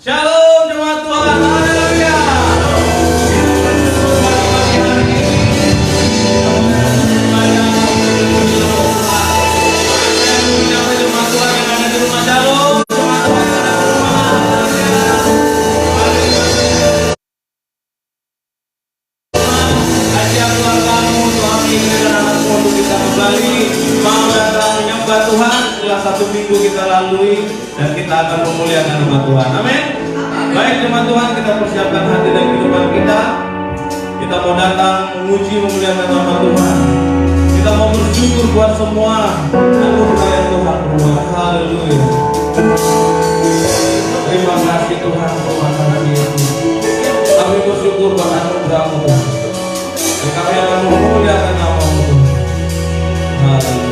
Shalom jemaat Tuhan, haleluya. Jemaat Tuhan yang ada di rumah, shalom. Jemaat Tuhan yang ada di rumah, ajak keluargamu, suami, istri, dan anakmu untuk kita kembali mau datang menyembah Tuhan. Setelah 1 minggu kita lalui dan kita akan memuliakan nama Tuhan. Amin. Baik jemaat Tuhan, kita persiapkan hati dan kehidupan kita. Kita mau datang memuji memuliakan nama Tuhan. Kita mau bersyukur buat semua anugerah yang Tuhan buat. Haleluya. Terima kasih Tuhan buat hari ini. Kami bersyukur buat anugerah-Mu Tuhan. Dan kami akan memuliakan nama-Mu Tuhan. Haleluya.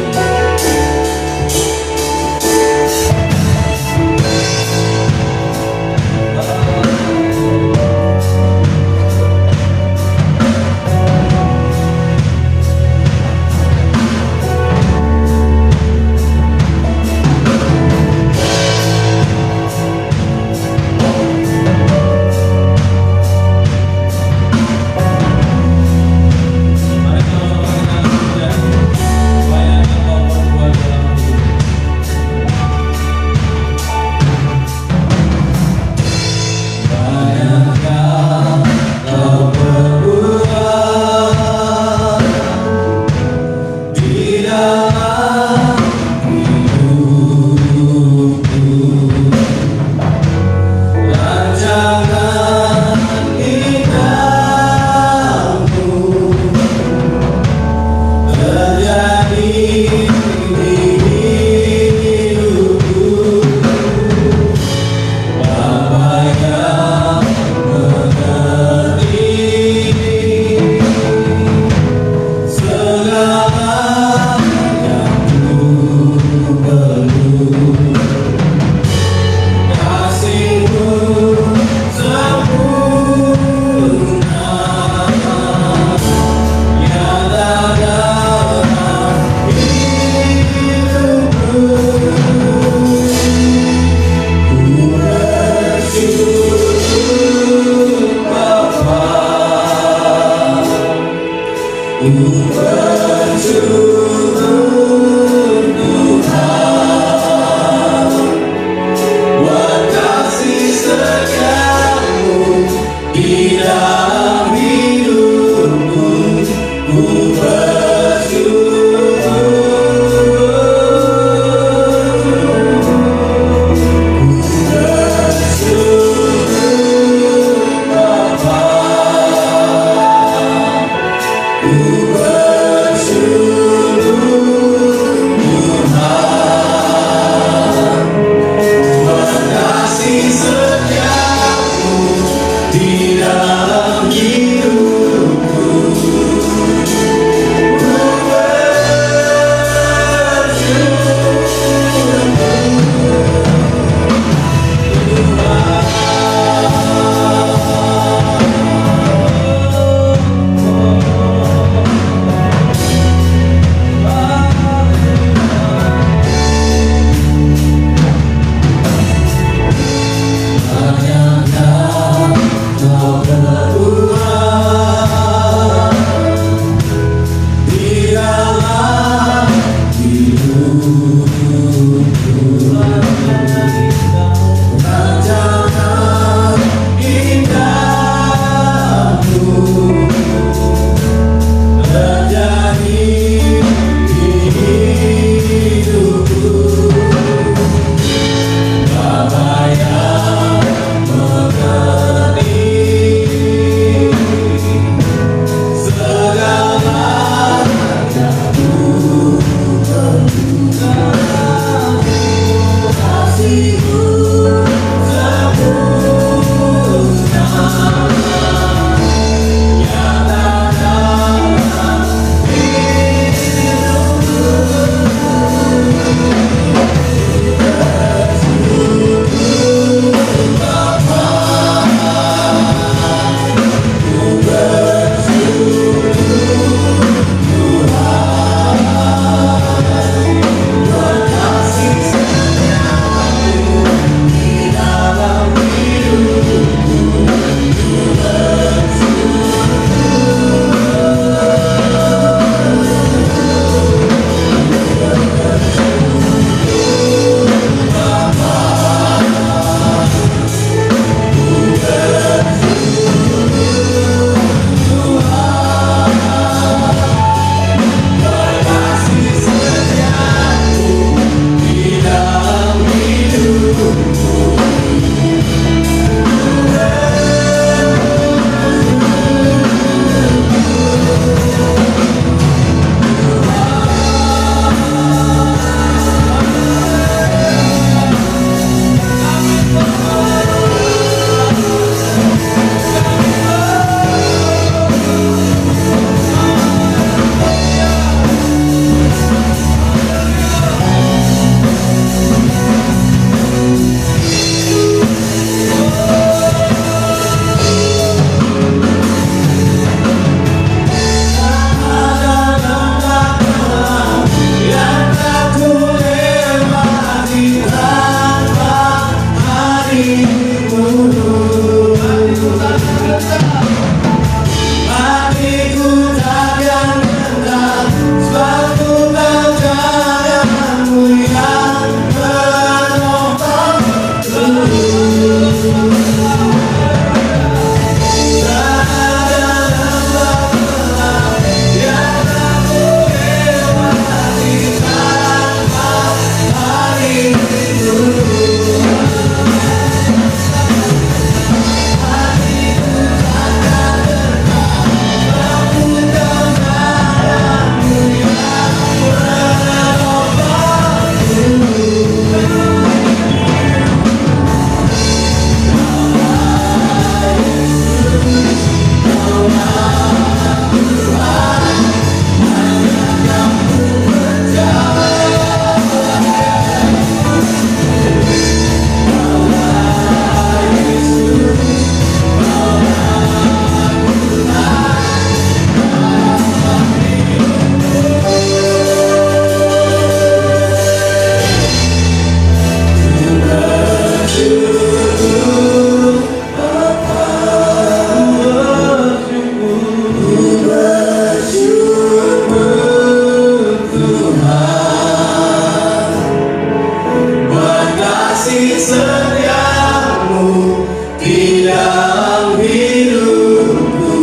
kasih setiamu di dalam hidupku,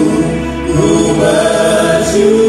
ku bersyukur.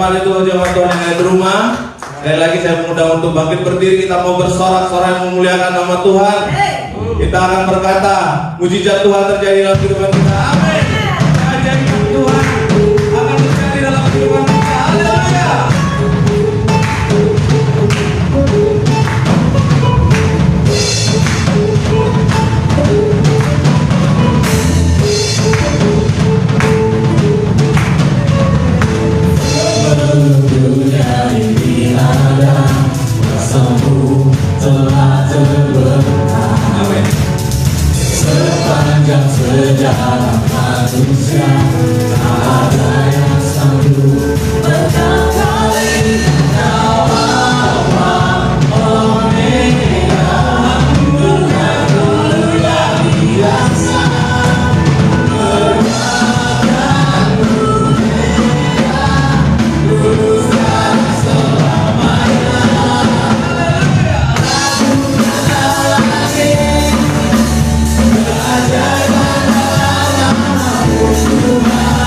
jemaat itu, jemaat Tuhan yang ada di rumah. Sekali lagi saya mengundang untuk bangkit berdiri. Kita mau bersorak-sorai memuliakan nama Tuhan. Kita akan berkata, mujizat Tuhan terjadi dalam kehidupan kita. Amin. Keajaiban Tuhan akan terjadi dalam kehidupan kita. Haleluya. Dunia ini ada rasamu telah terbentang. Amin. Sepanjang sejarah manusia tak ada yang sanggup mengakali Alpha Omega. Tuhanku yang biasa berkata lurus dan selamanya. Lakukanlah lagi keajaiban dalam namamu Tuhan.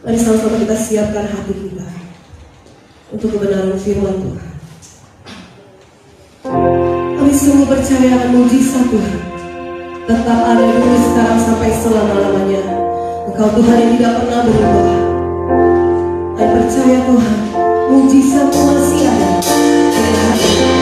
Mari sama-sama kita siapkan hati kita untuk kebenaran firman Tuhan. Kami sungguh percaya akan mujizat Tuhan tetap ada dulu sekarang sampai selama-lamanya. Engkau Tuhan yang tidak pernah berubah. Kami percaya Tuhan, mujizat masih ada di hati.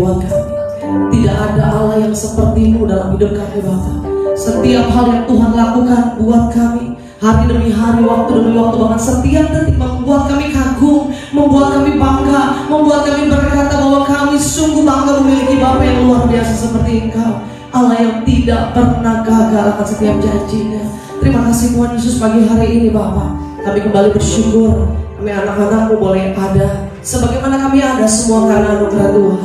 buat kami. Tidak ada Allah yang seperti-Mu dalam hidup kami Bapa. Setiap hal yang Tuhan lakukan buat kami, hari demi hari, waktu demi waktu, bahkan setiap detik membuat kami kagum, membuat kami bangga, membuat kami berkata bahwa kami sungguh bangga memiliki Bapa yang luar biasa seperti Engkau, Allah yang tidak pernah gagal akan setiap janjinya. Terima kasih Tuhan Yesus, pagi hari ini Bapa, kami kembali bersyukur kami anak-anak-Mu boleh ada sebagaimana kami ada semua karena anugerah Tuhan.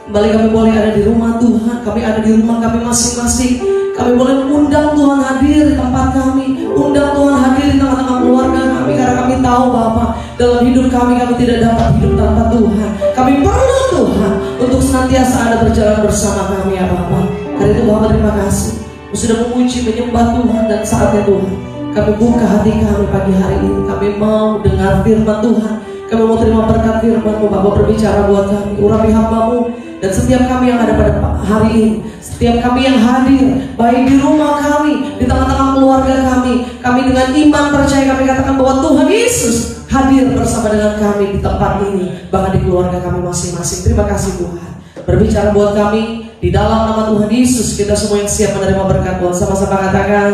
Kembali kami boleh ada di rumah Tuhan, kami ada di rumah kami masing-masing. Kami boleh undang Tuhan hadir di tempat kami, undang Tuhan hadir di tengah-tengah keluarga kami, karena kami tahu Bapa, dalam hidup kami tidak dapat hidup tanpa Tuhan. Kami perlu Tuhan untuk senantiasa ada berjalan bersama kami ya Bapa. Hari itu Bapa terima kasih, sudah memuji menyembah Tuhan, dan saatnya Tuhan kami buka hati kami pagi hari ini. Kami mau dengar firman Tuhan, kami mau terima berkat firman-Mu Bapa, berbicara buat kami, urapi hamba-Mu dan setiap kami yang ada pada hari ini, setiap kami yang hadir, baik di rumah kami, di tengah-tengah keluarga kami dengan iman percaya kami katakan bahwa Tuhan Yesus hadir bersama dengan kami di tempat ini, bahkan di keluarga kami masing-masing. Terima kasih Tuhan, berbicara buat kami di dalam nama Tuhan Yesus. Kita semua yang siap menerima berkat Tuhan, sama-sama katakan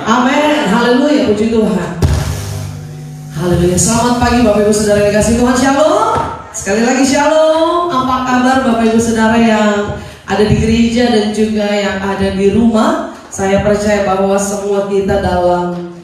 amin. Haleluya, puji Tuhan. Haleluya. Selamat pagi Bapak Ibu Saudara yang dikasihi Tuhan. Shalom. Sekali lagi shalom. Apa kabar Bapak Ibu Saudara yang ada di gereja dan juga yang ada di rumah? Saya percaya bahwa semua kita dalam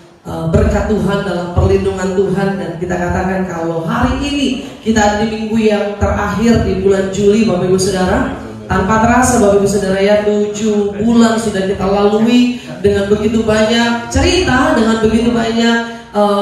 berkat Tuhan, dalam perlindungan Tuhan, dan kita katakan kalau hari ini kita ada di minggu yang terakhir di bulan Juli Bapak Ibu Saudara. Tanpa terasa Bapak Ibu Saudara ya, 7 bulan sudah kita lalui dengan begitu banyak cerita, dengan begitu banyak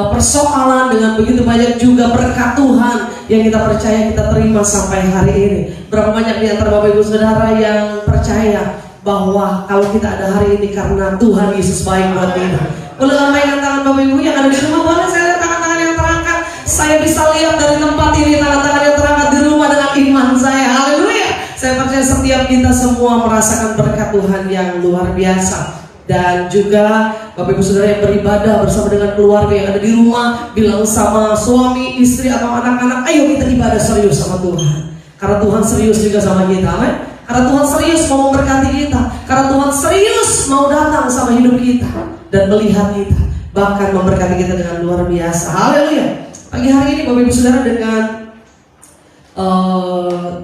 persoalan, dengan begitu banyak juga berkat Tuhan yang kita percaya kita terima sampai hari ini. Berapa banyak di antara Bapak Ibu Saudara yang percaya bahwa kalau kita ada hari ini karena Tuhan Yesus baik buat kita. Boleh lambaikan tangan Bapak Ibu yang ada di rumah, boleh saya lihat tangan-tangan yang terangkat. Saya bisa lihat dari tempat ini tangan-tangan yang terangkat di rumah dengan iman saya. Haleluya. Saya percaya setiap kita semua merasakan berkat Tuhan yang luar biasa. Dan juga Bapak Ibu Saudara yang beribadah bersama dengan keluarga yang ada di rumah, bilang sama suami, istri atau anak-anak, ayo kita ibadah serius sama Tuhan, karena Tuhan serius juga sama kita. Amin. Karena Tuhan serius mau memberkati kita, karena Tuhan serius mau datang sama hidup kita dan melihat kita, bahkan memberkati kita dengan luar biasa. Haleluya. Pagi hari ini Bapak Ibu Saudara dengan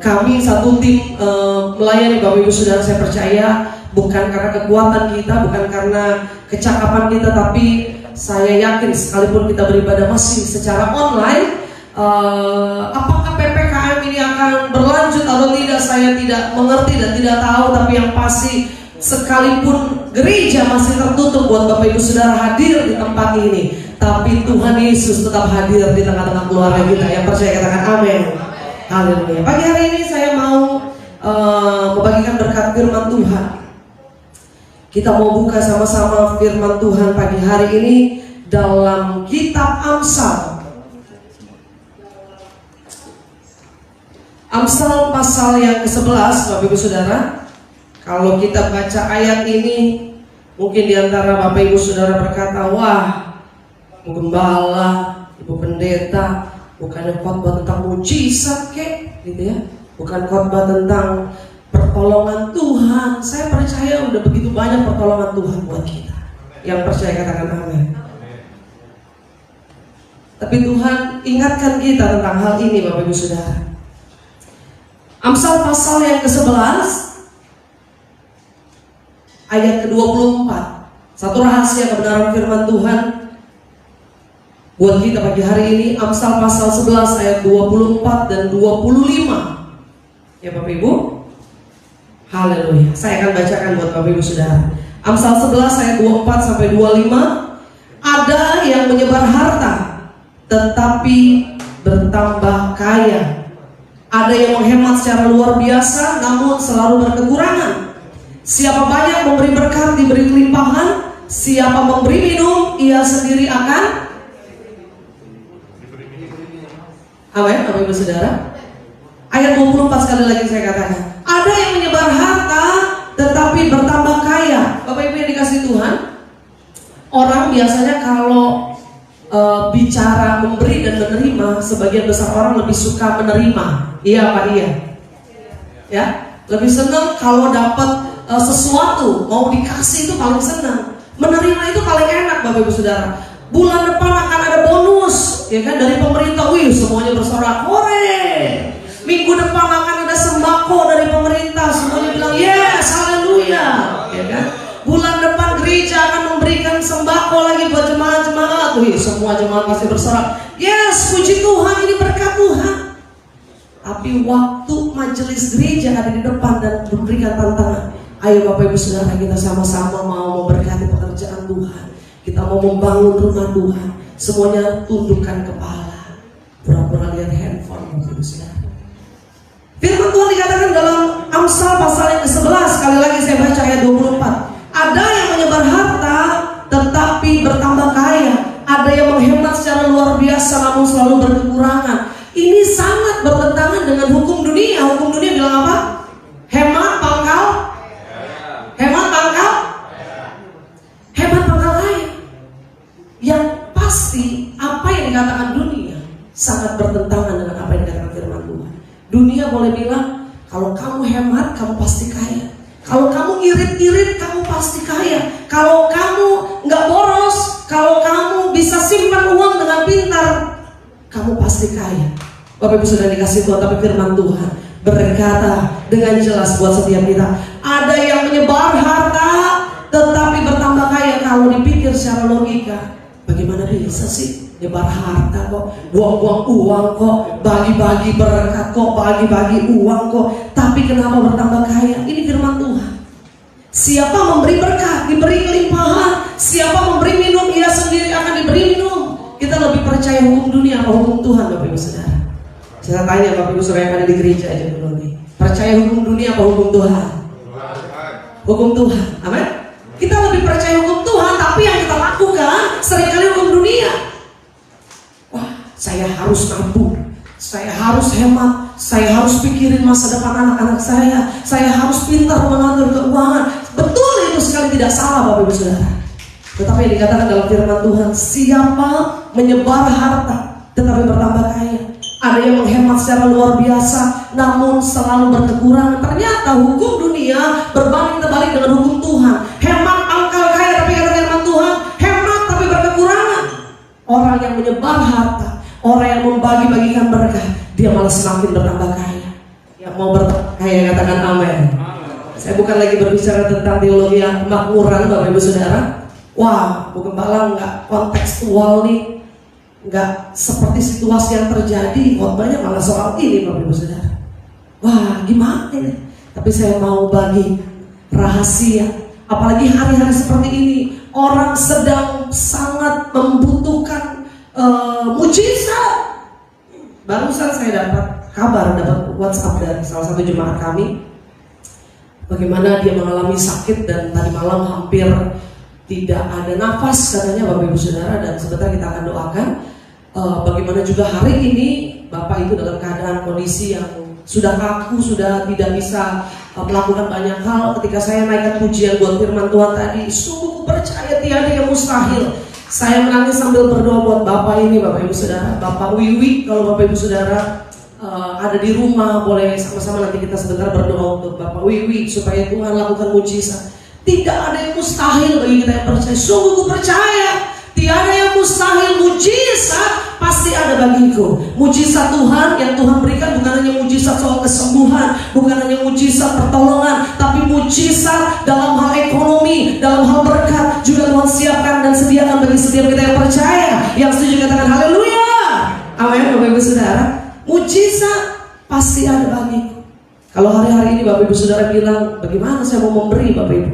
kami satu tim melayani Bapak Ibu Saudara, saya percaya bukan karena kekuatan kita, bukan karena kecakapan kita, tapi saya yakin sekalipun kita beribadah masih secara online, apakah PPKM ini akan berlanjut atau tidak, saya tidak mengerti dan tidak tahu. Tapi yang pasti sekalipun gereja masih tertutup buat Bapak Ibu Saudara hadir di tempat ini, tapi Tuhan Yesus tetap hadir di tengah-tengah keluarga kita. Yang percaya katakan amin. Haleluya. Pagi hari ini saya mau membagikan berkat firman Tuhan. Kita mau buka sama-sama firman Tuhan pagi hari ini dalam kitab Amsal. Amsal pasal yang ke-11 Bapak Ibu Saudara. Kalau kita baca ayat ini, mungkin diantara Bapak Ibu Saudara berkata, wah, Ibu Gembala, Ibu Pendeta, bukannya khotbah tentang mujizat kek, gitu ya. Bukan khotbah tentang pertolongan Tuhan. Saya percaya udah begitu banyak pertolongan Tuhan buat kita. Yang percaya katakan amin. Tapi Tuhan ingatkan kita tentang hal ini Bapak Ibu Saudara. Amsal pasal yang ke-11 ayat ke-24. Satu rahasia kebenaran firman Tuhan buat kita pagi hari ini. Amsal pasal 11 ayat 24 dan 25. Ya Bapak Ibu. Haleluya. Saya akan bacakan buat Bapak Ibu Saudara. Amsal 11 ayat 24 sampai 25. Ada yang menyebar harta tetapi bertambah kaya. Ada yang menghemat secara luar biasa namun selalu berkekurangan. Siapa banyak memberi berkat diberi kelimpahan, siapa memberi minum ia sendiri akan. Amin, Bapak Ibu Saudara. Ayat 24 sekali lagi saya katakan. Ada yang menyebar harta tetapi bertambah kaya. Bapak Ibu yang dikasih Tuhan, orang biasanya kalau bicara memberi dan menerima, sebagian besar orang lebih suka menerima. Iya apa iya? Ya, lebih senang kalau dapat sesuatu, mau dikasih itu paling senang. Menerima itu paling enak, Bapak Ibu Saudara. Bulan depan akan ada bonus, ya kan, dari pemerintah. Wih, semuanya bersorak, hore. Minggu depan akan ada sembako dari pemerintah, semuanya bilang yes, haleluya, ya kan. Bulan depan gereja akan memberikan sembako lagi buat jemaat-jemaat. Wih, semua jemaat pasti bersorak, yes, puji Tuhan, ini berkat Tuhan. Tapi waktu majelis gereja ada di depan dan memberikan tantangan, ayo Bapak Ibu Saudara, kita sama-sama mau memberkati pekerjaan Tuhan, kita mau membangun rumah Tuhan, semuanya tundukkan kepala, pura-pura lihat handphone, Bapak Ibu Saudara. Firman Tuhan dikatakan dalam Amsal pasal yang ke-11, sekali lagi saya baca ayat 24. Ada yang menyebar harta tetapi bertambah kaya, ada yang menghemat secara luar biasa namun selalu berkekurangan. Ini sangat bertentangan dengan hukum dunia. Hukum dunia bilang apa? Hemat pangkal, hemat pangkal, hemat pangkal kaya. Yang pasti apa yang dikatakan dunia sangat bertentangan dengan apa yang dikatakan firman Tuhan. Dunia boleh bilang kalau kamu hemat kamu pasti kaya, kalau kamu irit-irit kamu pasti kaya, kalau kamu nggak boros, kalau kamu bisa simpan uang dengan pintar, kamu pasti kaya. Bapak Ibu sudah dikasih Tuhan, tapi firman Tuhan berkata dengan jelas buat setiap kita, ada yang menyebar harta tetapi bertambah kaya. Kalau dipikir secara logika, bagaimana bisa sih nyebar harta kok, buang-buang uang kok, bagi-bagi berkat kok, bagi-bagi uang kok, tapi kenapa bertambah kaya? Ini firman Tuhan. Siapa memberi berkat diberi kelimpahan, siapa memberi minum ia sendiri akan diberi minum. Kita lebih percaya hukum dunia apa hukum Tuhan, Bapak Ibu Saudara? Saya tanya Bapak Ibu Saudara yang ada di gereja aja dulu nih, percaya hukum dunia apa hukum Tuhan? Hukum Tuhan, amin. Kita lebih percaya hukum Tuhan, tapi yang kita lakukan seringkali hukum dunia. Wah, saya harus nabung, saya harus hemat, saya harus pikirin masa depan anak-anak saya harus pintar mengatur keuangan. Betul, itu sekali tidak salah Bapak Ibu Saudara. Tetapi yang dikatakan dalam firman Tuhan, siapa menyebar harta tetapi bertambah kaya, ada yang menghemat secara luar biasa namun selalu berkekurangan. Ternyata hukum dunia berbanding terbalik dengan hukum Tuhan. Hemat pangkal kaya, tapi kata firman Tuhan, hemat tapi berkekurangan. Orang yang menyebar harta, orang yang membagi-bagikan berkah, dia malah semakin bertambah kaya. Yang mau bertambah kaya katakan amin. Saya bukan lagi berbicara tentang teologi yang kemakmuran Bapak Ibu Saudara. Wah, Bu Gembala nggak kontekstual nih, nggak seperti situasi yang terjadi. Khotbahnya malah soal ini Bapak Ibu Saudara. Wah, gimana ini? Tapi saya mau bagi rahasia. Apalagi hari-hari seperti ini, orang sedang sangat membutuhkan mujizat. Barusan saya dapat kabar, dapat WhatsApp dari salah satu jemaat kami, bagaimana dia mengalami sakit dan tadi malam hampir tidak ada nafas katanya Bapak Ibu Saudara, dan sebentar kita akan doakan. Bagaimana juga hari ini Bapak itu dalam keadaan kondisi yang sudah kaku, sudah tidak bisa melakukan banyak hal. Ketika saya naikkan pujian buat firman Tuhan tadi, sungguh percaya tiada yang mustahil. Saya menangis sambil berdoa buat Bapak ini Bapak Ibu Saudara, Bapak Wiwi. Kalau Bapak Ibu Saudara ada di rumah, boleh sama-sama nanti kita sebentar berdoa untuk Bapak Wiwi supaya Tuhan lakukan mujizat. Tidak ada yang mustahil bagi kita yang percaya. Sungguh percaya tiada yang mustahil. Mujizat pasti ada bagiku. Mujizat Tuhan yang Tuhan berikan bukan hanya mujizat soal kesembuhan, bukan hanya mujizat pertolongan, tapi mujizat dalam hal ekonomi, dalam hal berkat juga Tuhan siapkan dan sediakan bagi setiap kita yang percaya. Yang setuju katakan haleluya. Amin Bapak Ibu Saudara. Mujizat pasti ada bagiku. Kalau hari-hari ini Bapak Ibu Saudara bilang, bagaimana saya mau memberi Bapak Ibu?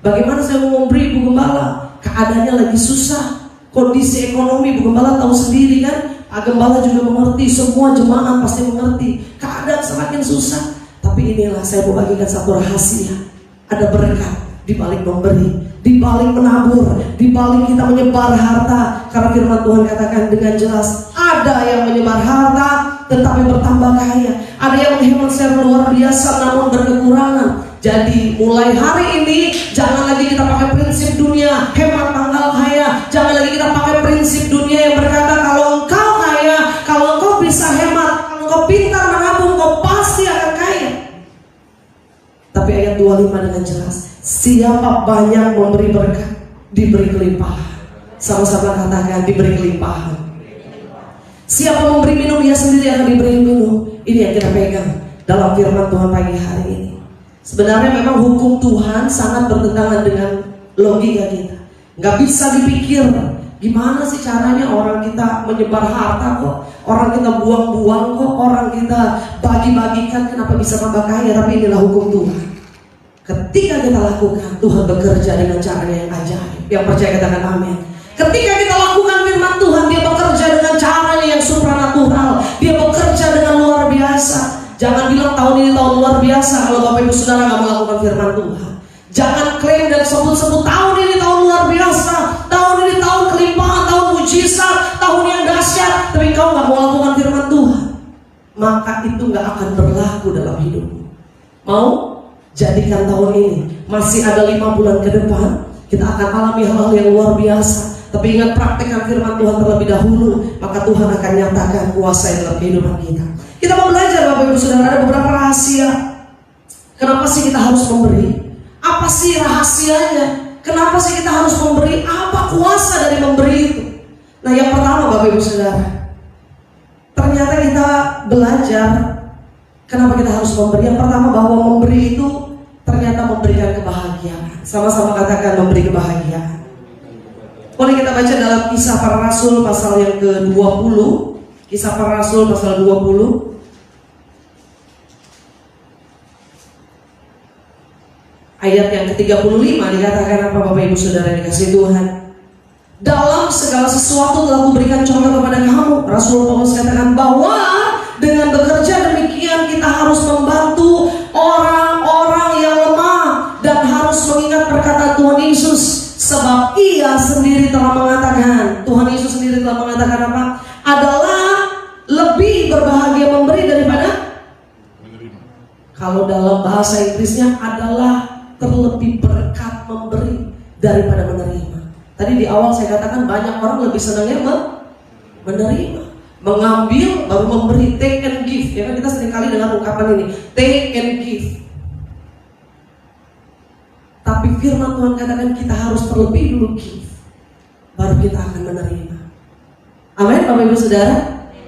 Bagaimana saya mau memberi Bu Gembala? Keadaannya lagi susah, kondisi ekonomi Bu Gembala tahu sendiri kan. Pak Gembala juga mengerti, semua jemaat pasti mengerti. Keadaan semakin susah. Tapi inilah saya mau bagikan satu rahasia. Ada berkat di balik memberi, di balik menabur, di balik kita menyebar harta. Karena firman Tuhan katakan dengan jelas, ada yang menyebar harta tetapi bertambah kaya, ada yang menghemat secara luar biasa namun berkekurangan. Jadi mulai hari ini jangan lagi kita pakai prinsip dunia hemat pangkal kaya. Jangan lagi kita pakai prinsip dunia yang berkata kalau engkau kaya, kalau engkau bisa hemat, kalau engkau pintar menabung, engkau pasti akan kaya. Tapi ayat 25 dengan jelas, siapa banyak memberi berkat, diberi kelimpahan. Sama-sama katakan, diberi kelimpahan. Siapa memberi minum, ia sendiri akan diberi minum. Ini yang kita pegang dalam firman Tuhan pagi hari ini. Sebenarnya memang hukum Tuhan sangat bertentangan dengan logika kita. Nggak bisa dipikir, gimana sih caranya orang kita menyebar harta kok, orang kita buang-buang kok, orang kita bagi-bagikan, kenapa bisa tambah kaya? Tapi inilah hukum Tuhan. Ketika kita lakukan, Tuhan bekerja dengan caranya yang ajaib. Yang percaya katakan amin. Ketika kita lakukan firman Tuhan, dia bekerja dengan caranya yang supranatural. Dia bekerja dengan luar biasa. Jangan bilang tahun ini tahun luar biasa kalau Bapak Ibu Saudara nggak melakukan firman Tuhan. Jangan klaim dan sebut-sebut tahun ini tahun luar biasa, tahun ini tahun kelimpahan, tahun mujizat, tahun yang dahsyat, tapi kau nggak mau lakukan firman Tuhan, maka itu nggak akan berlaku dalam hidupmu. Mau? Jadikan tahun ini, masih ada 5 bulan ke depan, kita akan alami hal-hal yang luar biasa. Tapi ingat, praktekkan firman Tuhan terlebih dahulu, maka Tuhan akan nyatakan kuasa dalam kehidupan kita. Kita mau belajar Bapak Ibu Saudara, ada beberapa rahasia. Kenapa sih kita harus memberi? Apa sih rahasianya? Kenapa sih kita harus memberi? Apa kuasa dari memberi itu? Nah, yang pertama Bapak Ibu Saudara, ternyata kita belajar kenapa kita harus memberi. Yang pertama, bahwa memberi itu ternyata memberikan kebahagiaan. Sama-sama katakan, memberi kebahagiaan. Boleh kita baca dalam Kisah Para Rasul pasal yang ke-20. Kisah Para Rasul pasal 20. Ayat yang ke-35 dikatakan apa Bapak Ibu Saudara dikasih Tuhan? Dalam segala sesuatu telah kuberikan contoh kepada kamu. Rasul Paulus katakan bahwa dengan bekerja demikian kita harus membantu orang-orang yang lemah dan harus mengingat perkataan Tuhan Yesus. Sebab ia sendiri telah mengatakan, Tuhan Yesus sendiri telah mengatakan apa? Adalah lebih berbahagia memberi daripada menerima. Kalau dalam bahasa Inggrisnya adalah terlebih berkat memberi daripada menerima. Tadi di awal saya katakan banyak orang lebih senangnya menerima, mengambil baru memberi, take and give. Ya kan, kita seringkali dengar ungkapan ini, take and give. Tapi firman Tuhan katakan kita harus terlebih dulu give, baru kita akan menerima. Amin Bapak Ibu Saudara.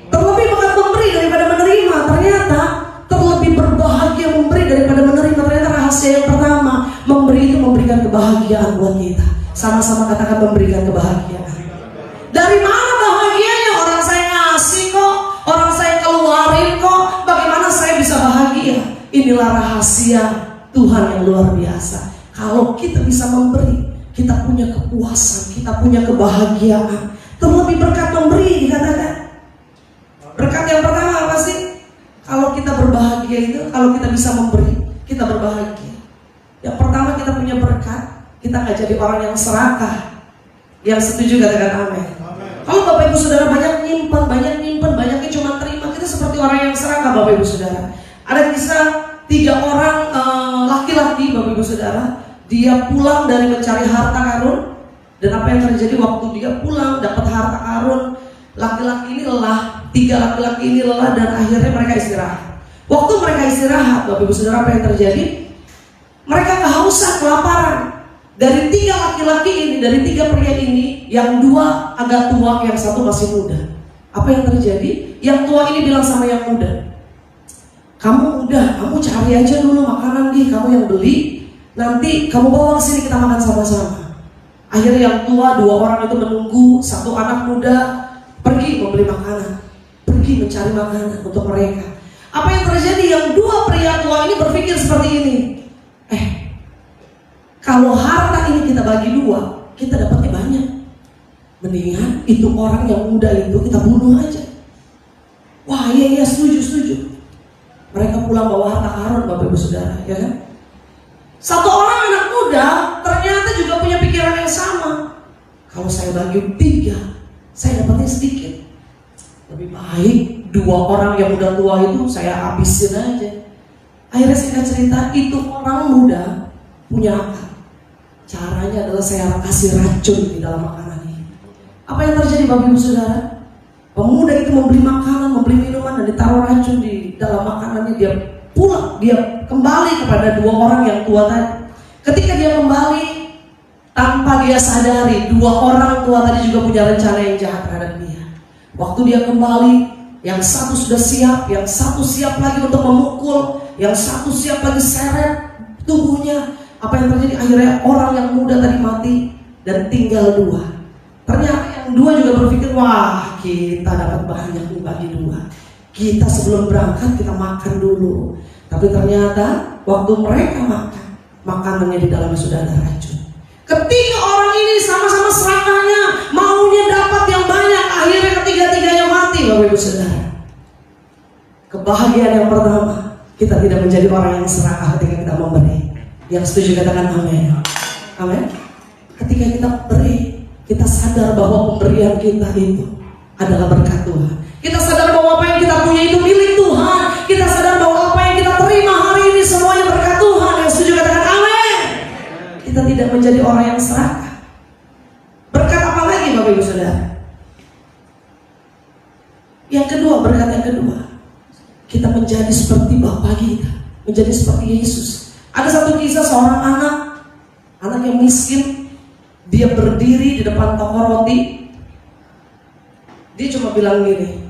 Terlebih berkat memberi daripada menerima. Ternyata terlebih berbahagia memberi daripada menerima. Ternyata rahasia yang pertama, memberi itu memberikan kebahagiaan buat kita. Sama-sama katakan, memberikan kebahagiaan. Dari mana bahagianya? Orang saya ngasih kok, orang saya keluarin kok, bagaimana saya bisa bahagia? Inilah rahasia Tuhan yang luar biasa. Kalau kita bisa memberi, kita punya kepuasan, kita punya kebahagiaan. Terlebih berkat memberi dikatakan. Berkat yang pertama apa sih? Kalau kita berbahagia itu, kalau kita bisa memberi, kita berbahagia. Yang pertama, kita punya berkat, kita nggak jadi orang yang serakah. Yang setuju katakan amin. Kalau Bapak Ibu Saudara banyak nyimpen, banyaknya cuma terima, kita seperti orang yang serakah Bapak Ibu Saudara. Ada kisah 3 orang laki-laki Bapak Ibu Saudara, dia pulang dari mencari harta karun, dan apa yang terjadi waktu dia pulang dapat harta karun, laki-laki ini lelah, 3 laki-laki ini lelah, dan akhirnya mereka istirahat. Waktu mereka istirahat, Bapak Ibu Saudara, apa yang terjadi? Mereka kehausan, kelaparan. Dari 3 laki-laki ini, dari 3 pria ini, yang 2 agak tua, yang 1 masih muda. Apa yang terjadi? Yang tua ini bilang sama yang muda, kamu muda, kamu cari aja dulu makanan nih, kamu yang beli, nanti kamu bawa ke sini kita makan sama-sama. Akhirnya yang tua 2 orang itu menunggu, 1 anak muda pergi membeli makanan, pergi mencari makanan untuk mereka. Apa yang terjadi? Yang 2 pria tua ini berpikir seperti ini, kalau harta ini kita bagi 2, kita dapatnya banyak. Mendingan itu orang yang muda itu kita bunuh aja. Wah iya setuju. Mereka pulang bawa harta karun Bapak Ibu Saudara, ya kan? 1 orang anak muda ternyata juga punya pikiran yang sama. Kalau saya bagi 3, saya dapatnya sedikit. Lebih baik 2 orang yang udah tua itu saya habisin aja. Akhirnya singkat cerita, itu orang muda punya akal. Caranya adalah saya kasih racun di dalam makanan ini. Apa yang terjadi Bapak Ibu Saudara? Pemuda itu membeli makanan, membeli minuman, dan ditaruh racun di dalam makanannya. Dia pulang, dia kembali kepada dua orang yang tua tadi. Ketika dia kembali, tanpa dia sadari, dua orang tua tadi juga punya rencana yang jahat terhadap dia. Waktu dia kembali, yang satu sudah siap, yang satu siap lagi untuk memukul, yang satu siap lagi seret tubuhnya. Apa yang terjadi? Akhirnya orang yang muda tadi mati dan tinggal dua. Ternyata yang dua juga berpikir, wah kita dapat banyak nih bagi dua. Kita sebelum berangkat kita makan dulu. Tapi ternyata waktu mereka makan, makanannya di dalamnya sudah ada racun. Ketika orang ini sama-sama serakahnya, maunya dapat yang banyak, akhirnya ketiga-tiganya mati, Bapak Ibu Saudara. Kebahagiaan yang pertama, kita tidak menjadi orang yang serakah ketika kita memberi. Yang setuju katakan amin. Amin. Ketika kita beri, kita sadar bahwa pemberian kita itu adalah berkat Tuhan. Kita sadar bahwa apa yang kita punya itu milik Tuhan. Kita sadar bahwa apa yang kita terima hari ini semuanya berkat Tuhan. Yang setuju katakan amin. Kita tidak menjadi orang yang serakah. Berkat apa lagi Bapak Ibu Saudara? Yang kedua, berkat yang kedua, kita menjadi seperti Bapa kita, menjadi seperti Yesus. Ada satu kisah seorang anak yang miskin. Dia berdiri di depan toko roti. Dia cuma bilang gini,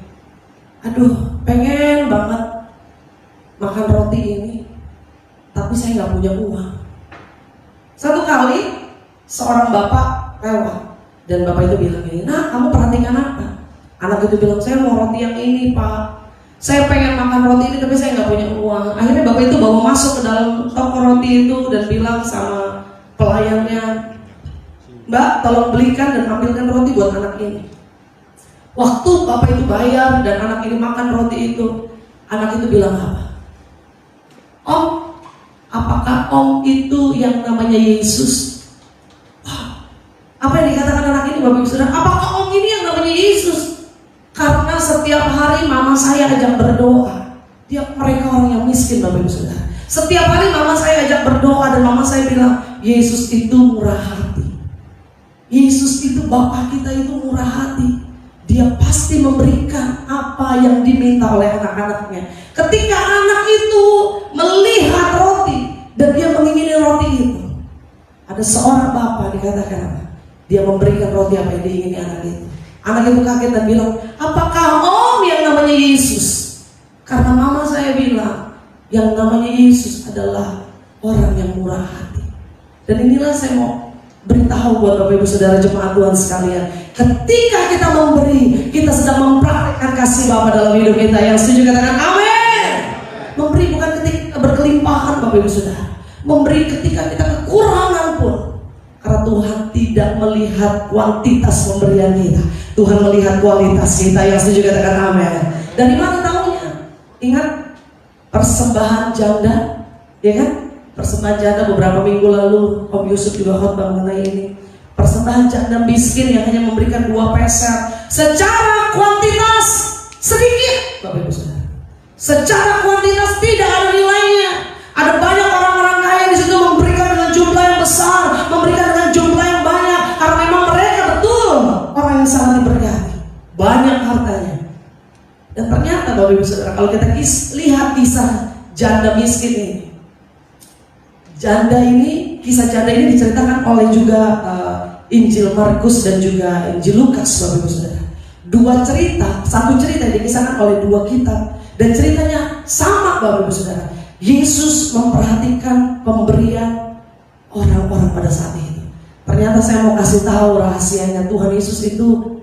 aduh pengen banget makan roti ini, tapi saya nggak punya uang. Satu kali seorang bapak lewat dan bapak itu bilang gini, nah kamu perhatikan apa? Anak itu bilang, saya mau roti yang ini pak. Saya pengen makan roti ini tapi saya nggak punya uang. Akhirnya bapak itu bawa masuk ke dalam toko roti itu dan bilang sama pelayannya, Mbak tolong belikan dan ambilkan roti buat anak ini. Waktu bapak itu bayar dan anak ini makan roti itu, anak itu bilang apa? Om, apakah om itu yang namanya Yesus? Wah, apa yang dikatakan anak ini Bapak Ibu Saudara? Apakah om ini yang namanya Yesus? Karena setiap hari mama saya ajak berdoa. Mereka orang yang miskin Bapak Ibu Saudara. Setiap hari mama saya ajak berdoa dan mama saya bilang, Yesus itu murah hati. Yesus itu Bapa kita itu murah hati. Dia pasti memberikan apa yang diminta oleh anak-anaknya. Ketika anak itu melihat roti dan dia mengingini roti itu, ada seorang bapak dikatakan apa? Dia memberikan roti apa yang diingini anak itu. Anak itu kaget dan bilang, apakah om yang namanya Yesus? Karena mama saya bilang, yang namanya Yesus adalah orang yang murah hati. Dan inilah saya mau beritahu buat Bapak Ibu Saudara jemaat Tuhan sekalian, ketika kita memberi, kita sedang mempraktikkan kasih Bapa dalam hidup kita. Yang setuju katakan amin. Memberi bukan ketika berkelimpahan Bapak Ibu Saudara, memberi ketika kita kekurangan pun. Karena Tuhan tidak melihat kuantitas pemberian kita, Tuhan melihat kualitas kita. Yang setuju katakan amin. Dari mana tahunya? Ingat persembahan janda, ya kan? Persembahan janda beberapa minggu lalu Om Yusuf juga khotbah mengenai ini. Persembahan janda miskin yang hanya memberikan 2 peser. Secara kuantitas sedikit Bapak Ibu Saudara. Secara kuantitas tidak ada nilainya. Ada banyak orang-orang kaya di situ memberikan dengan jumlah yang besar, memberikan dengan jumlah yang banyak, karena memang mereka betul orang yang sangat diberkati, banyak hartanya. Dan ternyata Bapak Ibu Saudara, kalau kita lihat kisah janda miskin ini, kisah janda ini diceritakan oleh juga Injil Markus dan juga Injil Lukas Bapak Ibu Saudara. 2 cerita, satu cerita yang dikisahkan oleh 2 kitab dan ceritanya sama Bapak Ibu Saudara. Yesus memperhatikan pemberian orang-orang pada saat itu. Ternyata saya mau kasih tahu rahasianya, Tuhan Yesus itu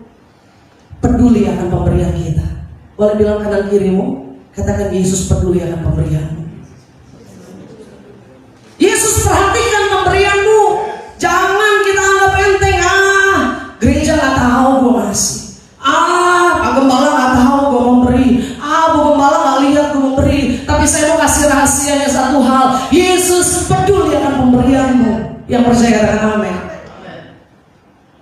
peduli akan pemberian kita. Boleh bilang kanan kirimu, katakan Yesus peduli akan pemberianmu. Yesus perhatikan pemberianmu. Jangan kita anggap enteng. Gereja gak tahu gue ngasih. Pak Gembala gak tahu gue memberi. Bu Gembala gak lihat gue memberi. Tapi saya mau kasih rahasianya satu hal. Yesus peduli akan pemberianmu. Yang percaya katakan amin.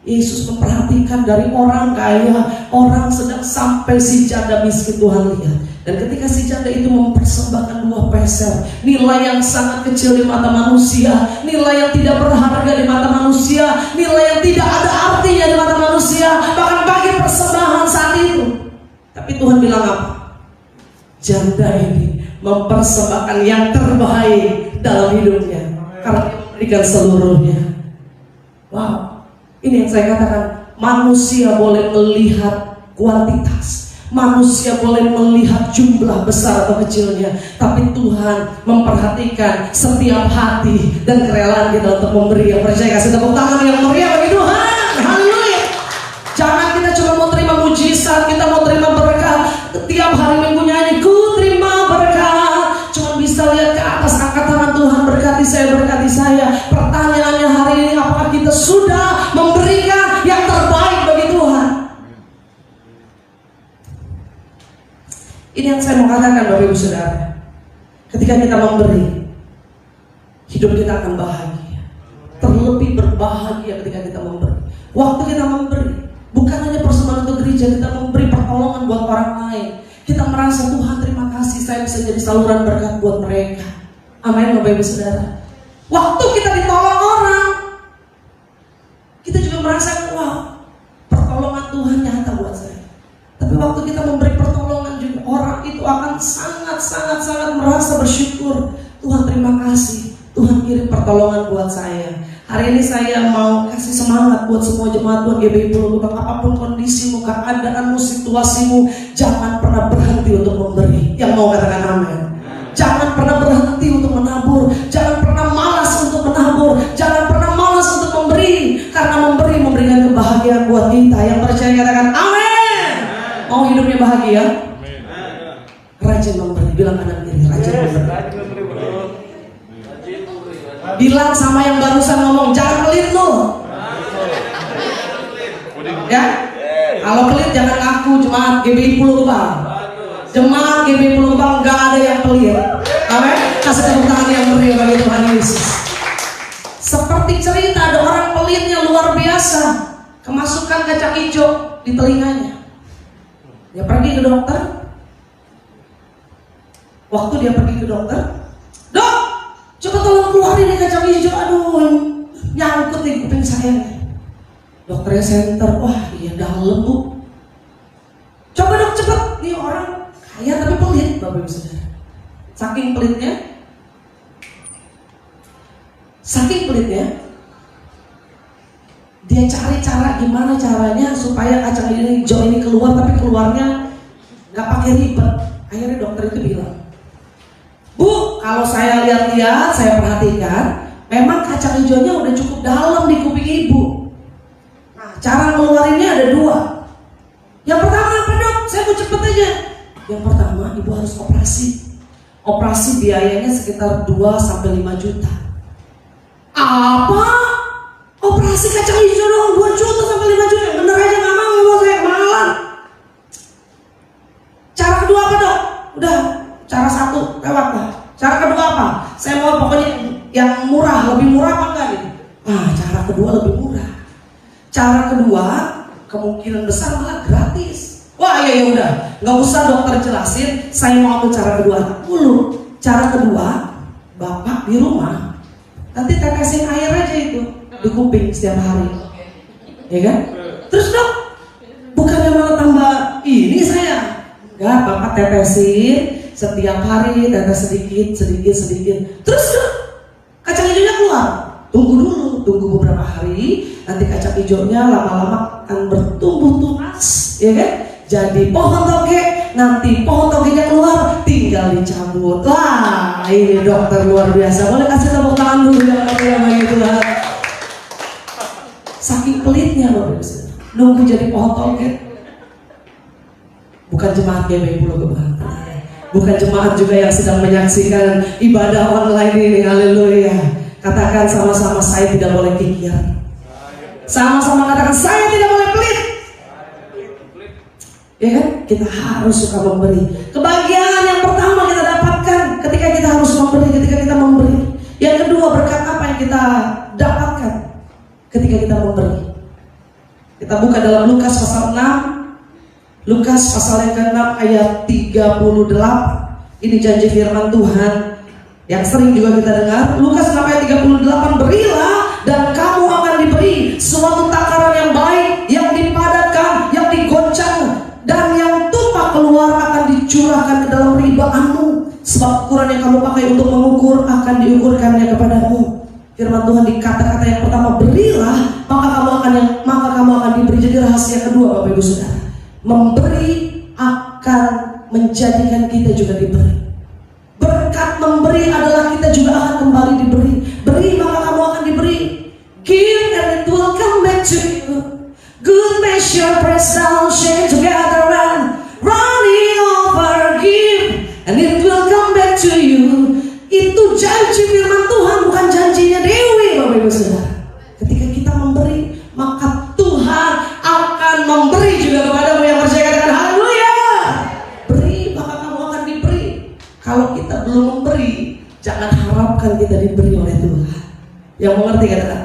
Yesus memperhatikan dari orang kaya, orang sedang sampai si janda miskin. Tuhan lihat. Dan ketika si janda itu mempersembahkan 2 peser, nilai yang sangat kecil di mata manusia, nilai yang tidak berharga di mata manusia, nilai yang tidak ada artinya di mata manusia, bahkan bagi persembahan saat itu. Tapi Tuhan bilang apa? Janda ini mempersembahkan yang terbaik dalam hidupnya karena dia memberikan seluruhnya. Wow, ini yang saya katakan, manusia boleh melihat kuantitas, manusia boleh melihat jumlah besar atau kecilnya, tapi Tuhan memperhatikan setiap hati dan kerelaan kita untuk memberi. Yang percaya kasih tepuk tangan yang meriah bagi Tuhan. Haleluya. Jangan kita cuma mau terima mujizat, kita mau terima berkat. Tiap hari Minggu nyanyi, ku terima berkat. Cuma bisa lihat ke atas, angkat tangan, Tuhan berkati saya, berkati saya. Pertanyaannya hari ini, apakah kita sudah memberikan yang terbaik bagi Tuhan? Ini yang saya mau katakan Bapak Ibu Saudara. Ketika kita memberi, hidup kita akan bahagia. Terlebih berbahagia ketika kita memberi. Waktu kita memberi, bukan hanya persembahan untuk gereja, kita memberi pertolongan buat orang lain. Kita merasa, Tuhan terima kasih, saya bisa jadi saluran berkat buat mereka. Amin Bapak Ibu Saudara. Waktu kita ditolong orang, kita juga merasakan, wow, pertolongan Tuhan nyata buat saya. Tapi waktu kita memberi pertolongan juga, orang itu akan sangat merasa bersyukur. Tuhan terima kasih, Tuhan kirim pertolongan buat saya. Hari ini saya mau kasih semangat buat semua jemaat Tuhan GBI Pulau Gebang. Apapun kondisimu, keadaanmu, situasimu, jangan pernah berhenti untuk memberi. Yang mau katakan amin. Jangan pernah berhenti untuk menabur. Jangan pernah malas untuk menabur. Jangan pernah malas untuk memberi. Karena memberi memberikan kebahagiaan buat kita. Yang percaya katakan amin. Mau hidupnya bahagia? Rajin memberi. Bilang kanan kiri, rajin memberi. Bilang sama yang barusan ngomong, jangan pelit lo. Ya, kalau pelit jangan ngaku. Jemaat GBI Pulau Gebang, jemaat GBI Pulau Gebang gak ada yang pelit. Amin. Kasih tepuk tangan yang meriah bagi Tuhan Yesus. Seperti cerita, ada orang pelitnya luar biasa, kemasukan kacang hijau di telinganya. Dia pergi ke dokter. Waktu dia pergi ke dokter, dok, coba tolong keluarin nih kacang hijau, aduh nyangkut di kuping saya nih. Dokternya senter, wah iya dalam bu. Coba dok cepet, nih orang kaya tapi pelit Bapak Ibu Saudara. Saking pelitnya, dia cari cara gimana caranya supaya kacang hijau ini keluar, tapi keluarnya nggak pakai ribet. Akhirnya dokter itu bilang, Bu, kalau saya lihat-lihat, saya perhatikan, memang kacang hijaunya udah cukup dalam di kuping ibu. Nah, cara ngeluarinnya ada dua. Yang pertama apa dok? Saya mau cepet aja. Yang pertama, ibu harus operasi. Operasi biayanya sekitar 2-5 juta. Apa? Operasi kacang hijau dong 2 juta sampai 5 juta? Bener aja gak mau saya kemahalan. Cara kedua apa dok? Udah. Cara satu lewat lah. Cara kedua apa? Saya mau pokoknya yang murah, lebih murah apa enggak nih? Cara kedua lebih murah. Cara kedua kemungkinan besar malah gratis. Wah ya udah, nggak usah dokter jelasin. Saya mau ambil cara kedua dulu. Cara kedua, bapak di rumah nanti tetesin air aja itu di kuping setiap hari, ya kan? Terus dok, bukannya malah tambah ini saya? Enggak, bapak tetesin. Setiap hari tetes sedikit. Terus kacang hijaunya keluar. Tunggu dulu, tunggu beberapa hari. Nanti kacang hijaunya lama-lama akan bertumbuh tunas, ya kan? Jadi pohon toge. Nanti pohon togenya keluar, tinggal dicabut. Wah, ini dokter luar biasa. Boleh kasih tepuk tangan dulu yang bagi Tuhan. Saking pelitnya loh, nunggu jadi pohon toge. Bukan jemaat GBI Pulau Gebang. Bukan jemaat juga yang sedang menyaksikan ibadah online ini. Haleluya. Katakan sama-sama, saya tidak boleh kikir. Sama-sama katakan, saya tidak boleh pelit. Ya kan? Kita harus suka memberi. Kebahagiaan yang pertama kita dapatkan ketika kita harus memberi, Yang kedua, berkat apa yang kita dapatkan ketika kita memberi? Kita buka dalam Lukas pasal 6. Lukas pasal yang ke-6 ayat 38. Ini janji firman Tuhan yang sering juga kita dengar. Lukas 6 ayat 38, berilah dan kamu akan diberi suatu takaran yang baik, yang dipadatkan, yang digoncang, dan yang tumpah keluar akan dicurahkan ke dalam ribaanmu. Sebab melimpurkannya kepadamu. Firman Tuhan di kata-kata yang pertama, berilah maka kamu akan diberi. Jadi rahasia kedua Bapak Ibu Saudara, memberi akan menjadikan kita juga diberi. Berkat memberi adalah kita juga akan kembali diberi. Beri maka kamu akan diberi. Give and it will come back to you. Good measure pressed down, shaken together and running over. Give and it will come back to you. Itu janji firman Tuhan, bukan janjinya Dewi Bapak Ibu Saudara. Ketika kita memberi, maka Tuhan akan memberi juga kepadamu yang percaya. Katakan haleluya. Beri maka kamu akan diberi. Kalau kita belum memberi, jangan harapkan kita diberi oleh Tuhan. Yang mengerti katakan.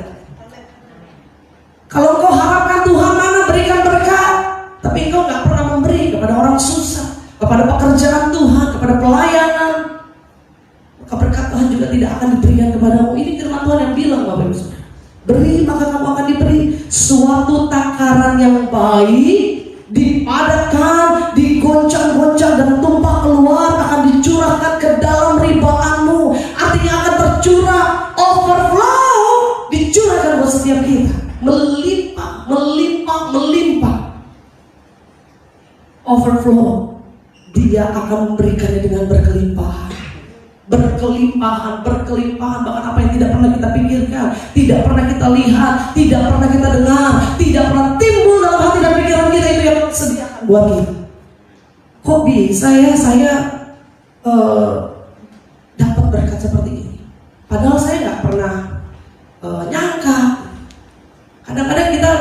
Kalau engkau harapkan Tuhan mana berikan berkat, tapi engkau gak pernah memberi kepada orang susah, kepada pekerjaan Tuhan, kepada pelayanan, maka berkat Tuhan juga tidak akan diberikan kepadamu. Ini firman Tuhan yang bilang Bapak Ibu Saudara. Beri maka kamu akan diberi. Suatu takaran yang baik, dipadatkan, digoncang-goncang dan tumpah keluar, akan dicurahkan ke dalam ribaanmu. Artinya akan tercurah, overflow, dicurahkan buat setiap kita. Melimpah, melimpah, melimpah. Overflow. Dia akan memberikannya dengan berkelimpahan. Berkelimpahan, berkelimpahan. Bahkan apa yang tidak pernah kita pikirkan, tidak pernah kita lihat, tidak pernah kita dengar, tidak pernah timbul dalam hati dan pikiran kita, itu yang sediakan buat kita. Kok bisa ya saya dapat berkat seperti ini? Padahal saya nggak pernah nyangka. Kadang-kadang kita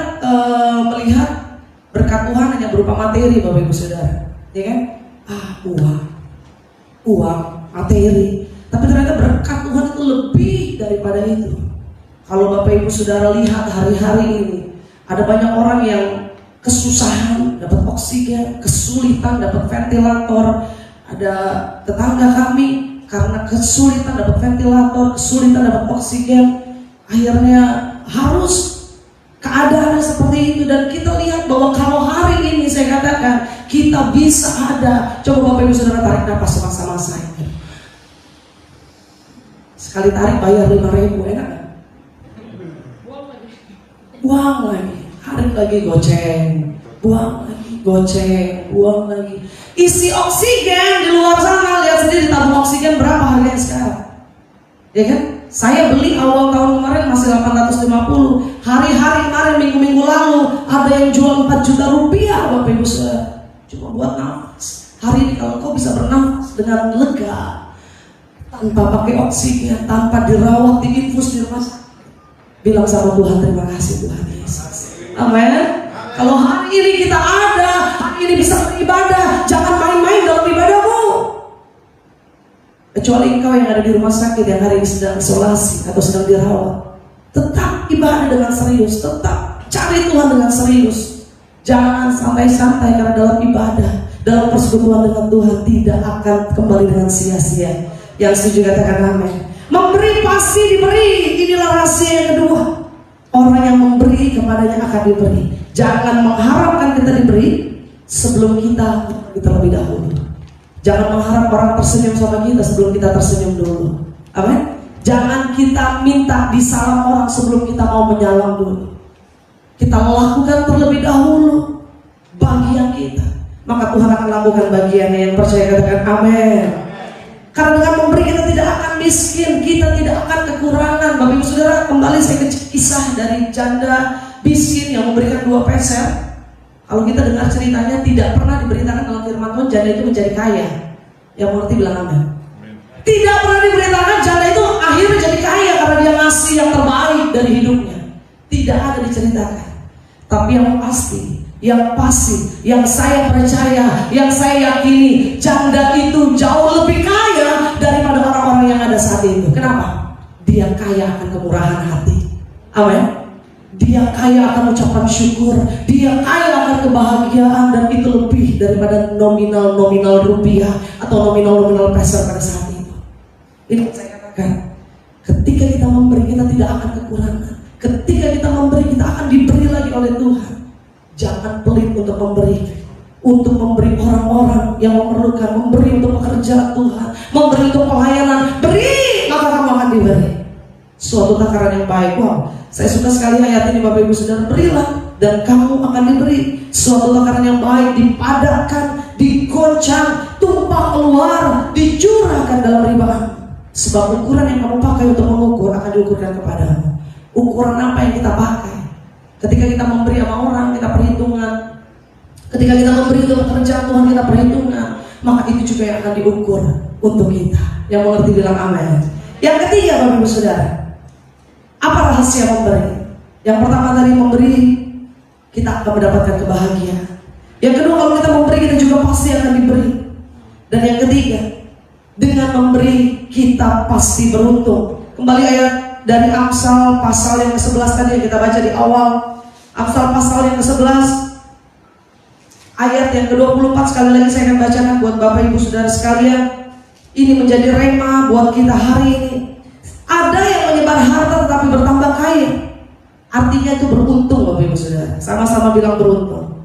melihat berkat Tuhan hanya berupa materi Bapak Ibu Saudara, ya kan? Uang, materi. Tapi ternyata berkat Tuhan itu lebih daripada itu. Kalau Bapak Ibu Saudara lihat hari-hari ini, ada banyak orang yang kesusahan dapat oksigen, kesulitan dapat ventilator. Ada tetangga kami karena kesulitan dapat ventilator, kesulitan dapat oksigen, akhirnya harus keadaannya seperti itu. Dan kita lihat bahwa kalau hari ini saya katakan kita bisa ada. Coba Bapak Ibu Saudara tarik nafas sama-sama saya. Sekali tarik bayar 5.000, enak kan? Buang lagi, tarik lagi goceng, buang lagi goceng, buang lagi. Isi oksigen di luar sana, lihat sendiri tabung oksigen berapa harganya sekarang, ya kan? Saya beli awal tahun kemarin masih 850. Hari-hari kemarin, minggu-minggu lalu ada yang jual 4 juta rupiah Bapak Ibu Saudara. Cuma buat nafas. Hari ini kalau kau bisa bernafas dengan lega, tanpa pakai oksigen, tanpa dirawat, diinfus di rumah sakit, bilang sama Tuhan terima kasih Tuhan Yesus. Amin. Kalau hari ini kita ada, hari ini bisa beribadah, jangan main-main dalam ibadahmu. Kecuali engkau yang ada di rumah sakit yang hari ini sedang isolasi atau sedang dirawat, tetap ibadah dengan serius, tetap cari Tuhan dengan serius. Jangan sampai santai, karena dalam ibadah, dalam persekutuan dengan Tuhan tidak akan kembali dengan sia-sia. Yang setuju katakan amin. Memberi pasti diberi. Inilah rahasia yang kedua. Orang yang memberi kepadanya akan diberi. Jangan mengharapkan kita diberi sebelum kita terlebih dahulu. Jangan mengharap orang tersenyum sama kita sebelum kita tersenyum dulu. Amin. Jangan kita minta disalam orang sebelum kita mau menyalam dulu. Kita lakukan terlebih dahulu bagian kita, maka Tuhan akan lakukan bagiannya. Yang percaya katakan amin. Karena dengan memberi kita tidak akan miskin, kita tidak akan kekurangan. Bapak Ibu Saudara, kembali saya ke kisah dari janda miskin yang memberikan 2 peser. Kalau kita dengar ceritanya, tidak pernah diberitakan dalam firman Tuhan janda itu menjadi kaya. Yang mengerti bilang amin. Tidak pernah diberitakan janda itu akhirnya jadi kaya karena dia ngasih yang terbaik dari hidupnya. Tidak ada diceritakan. Tapi yang pasti, yang saya percaya, yang saya yakini, janda itu jauh lebih kaya daripada orang-orang yang ada saat itu. Kenapa? Dia kaya akan kemurahan hati. Amin. Dia kaya akan ucapan syukur, dia kaya akan kebahagiaan, dan itu lebih daripada nominal rupiah atau nominal peser pada saat itu. Ini saya katakan, ketika kita memberi kita tidak akan kekurangan. Ketika kita memberi kita akan diberi lagi oleh Tuhan. Jangan pelit untuk memberi, untuk memberi orang-orang yang memerlukan, memberi untuk pekerjaan Tuhan, memberi untuk pelayanan. Beri maka kamu akan diberi. Suatu takaran yang baik. Wow, saya suka sekali ayat ini Bapak Ibu Saudara. Berilah dan kamu akan diberi. Suatu takaran yang baik, dipadatkan, digoncang, tumpah keluar, dicurahkan dalam ribamu. Sebab ukuran yang kamu pakai untuk mengukur akan diukurkan kepadamu. Ukuran apa yang kita pakai? Ketika kita memberi sama orang, kita perhitungan. Ketika kita memberi untuk pekerjaan Tuhan, kita perhitungan. Maka itu juga yang akan diukur untuk kita. Yang mengerti bilang amin. Yang ketiga Bapak Ibu Saudara, apa rahasia memberi? Yang pertama tadi memberi, kita akan mendapatkan kebahagiaan. Yang kedua, kalau kita memberi, kita juga pasti akan diberi. Dan yang ketiga, dengan memberi kita pasti beruntung. Kembali ayat dari Amsal pasal yang ke-11 tadi yang kita baca di awal. Amsal pasal yang ke-11 ayat yang ke-24, sekali lagi saya akan bacakan buat Bapak Ibu Saudara sekalian. Ini menjadi rema buat kita hari ini. Ada yang menyebar harta tetapi bertambah kaya. Artinya itu beruntung Bapak Ibu Saudara. Sama-sama bilang beruntung.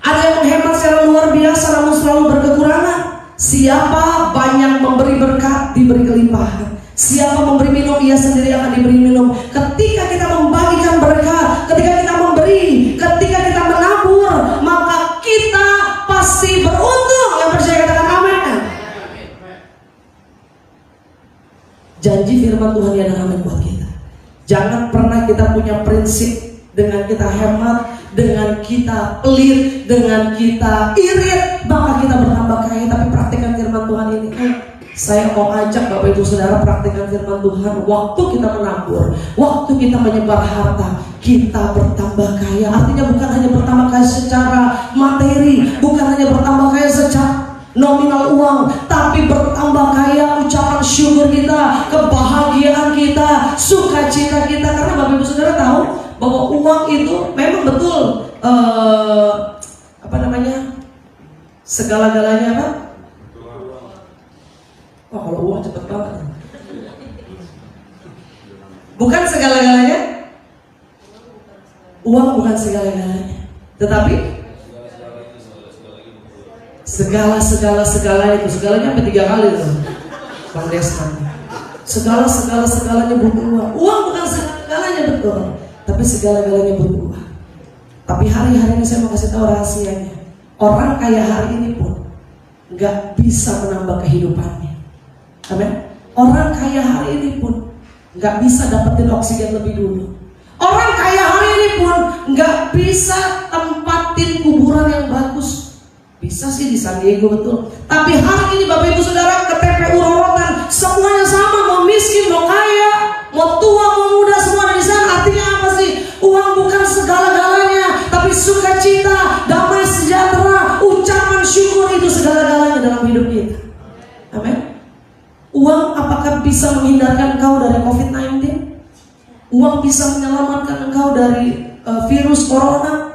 Ada yang menghemat secara luar biasa namun selalu berkekurangan. Siapa banyak memberi berkat, diberi kelimpahan. Siapa memberi minum, ia sendiri akan diberi minum. Ketika kita membagikan berkat, ketika kita memberi, ketika kita menabur, maka kita pasti beruntung. Yang percaya katakan amin. Janji firman Tuhan yang amin buat kita. Jangan pernah kita punya prinsip dengan kita hemat, dengan kita pelit, dengan kita irit, maka kita bertambah kaya. Tapi praktikkan firman Tuhan ini. Saya mau ajak Bapak Ibu Saudara praktikkan firman Tuhan. Waktu kita menabur, waktu kita menyebar harta, kita bertambah kaya. Artinya bukan hanya bertambah kaya secara materi, bukan hanya bertambah kaya secara nominal uang, tapi bertambah kaya ucapan syukur kita, kebahagiaan kita, sukacita kita. Karena Bapak Ibu Saudara tahu bahwa uang itu memang betul segala-galanya apa? Oh, kalau uang cepet banget. Bukan segala-galanya. Uang bukan segala-galanya, tetapi segala itu segalanya sampai 3 kali tuh Bang Desman. Segalanya butuh uang. Uang bukan segala-galanya betul, tapi segala-galanya butuh uang. Tapi hari-hari ini saya mau kasih tahu rahasianya. Orang kaya hari ini pun nggak bisa menambah kehidupannya. Amin. Orang kaya hari ini pun nggak bisa dapetin oksigen lebih dulu. Orang kaya hari ini pun nggak bisa tempatin kuburan yang bagus. Bisa sih di San Diego betul. Tapi hari ini Bapak Ibu Saudara ke TPU Rorotan semuanya sama, mau miskin, mau kaya, mau tua, mau muda, semua ada di sana. Artinya apa sih? Uang bukan segala-galanya, tapi sukacita, damai sejahtera, ucapan syukur itu segala-galanya dalam hidup kita. Amin. Uang apakah bisa menghindarkan engkau dari COVID-19? Uang bisa menyelamatkan engkau dari virus corona?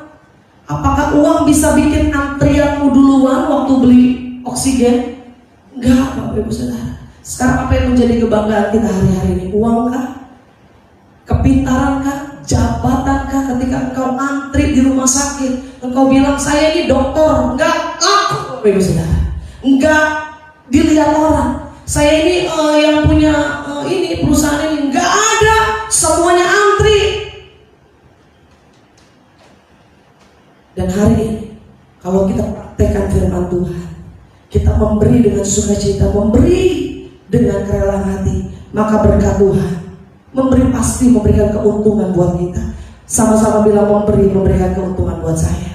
Apakah uang bisa bikin antrianmu duluan waktu beli oksigen? Enggak, Bapak Ibu Saudara. Sekarang apa yang menjadi kebanggaan kita hari-hari ini? Uang kah? Kepintaran kah? Jabatan kah? Ketika engkau antri di rumah sakit, engkau bilang saya ini dokter, enggak laku, Bapak Ibu Saudara. Enggak dilihat orang. Saya ini yang punya ini perusahaan ini, enggak ada, semuanya antri. Dan hari ini kalau kita praktekkan firman Tuhan, kita memberi dengan sukacita, memberi dengan kerelaan hati, maka berkat Tuhan memberi pasti memberikan keuntungan buat kita. Sama-sama bilang memberikan keuntungan buat saya.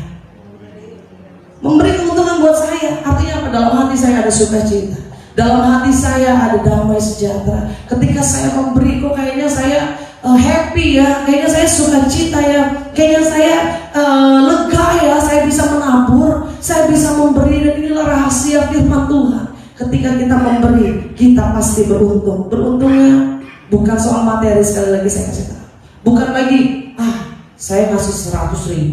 Memberi keuntungan buat saya, artinya apa? Dalam hati saya ada sukacita, dalam hati saya ada damai sejahtera. Ketika saya memberi, kok kayaknya saya happy ya, kayaknya saya sukacita ya, kayaknya saya lega ya, saya bisa menabur, saya bisa memberi. Dan inilah rahasia firman Tuhan. Ketika kita memberi, kita pasti beruntung. Beruntungnya bukan soal materi, sekali lagi saya kasih tahu. Bukan lagi, saya ngasih 100.000,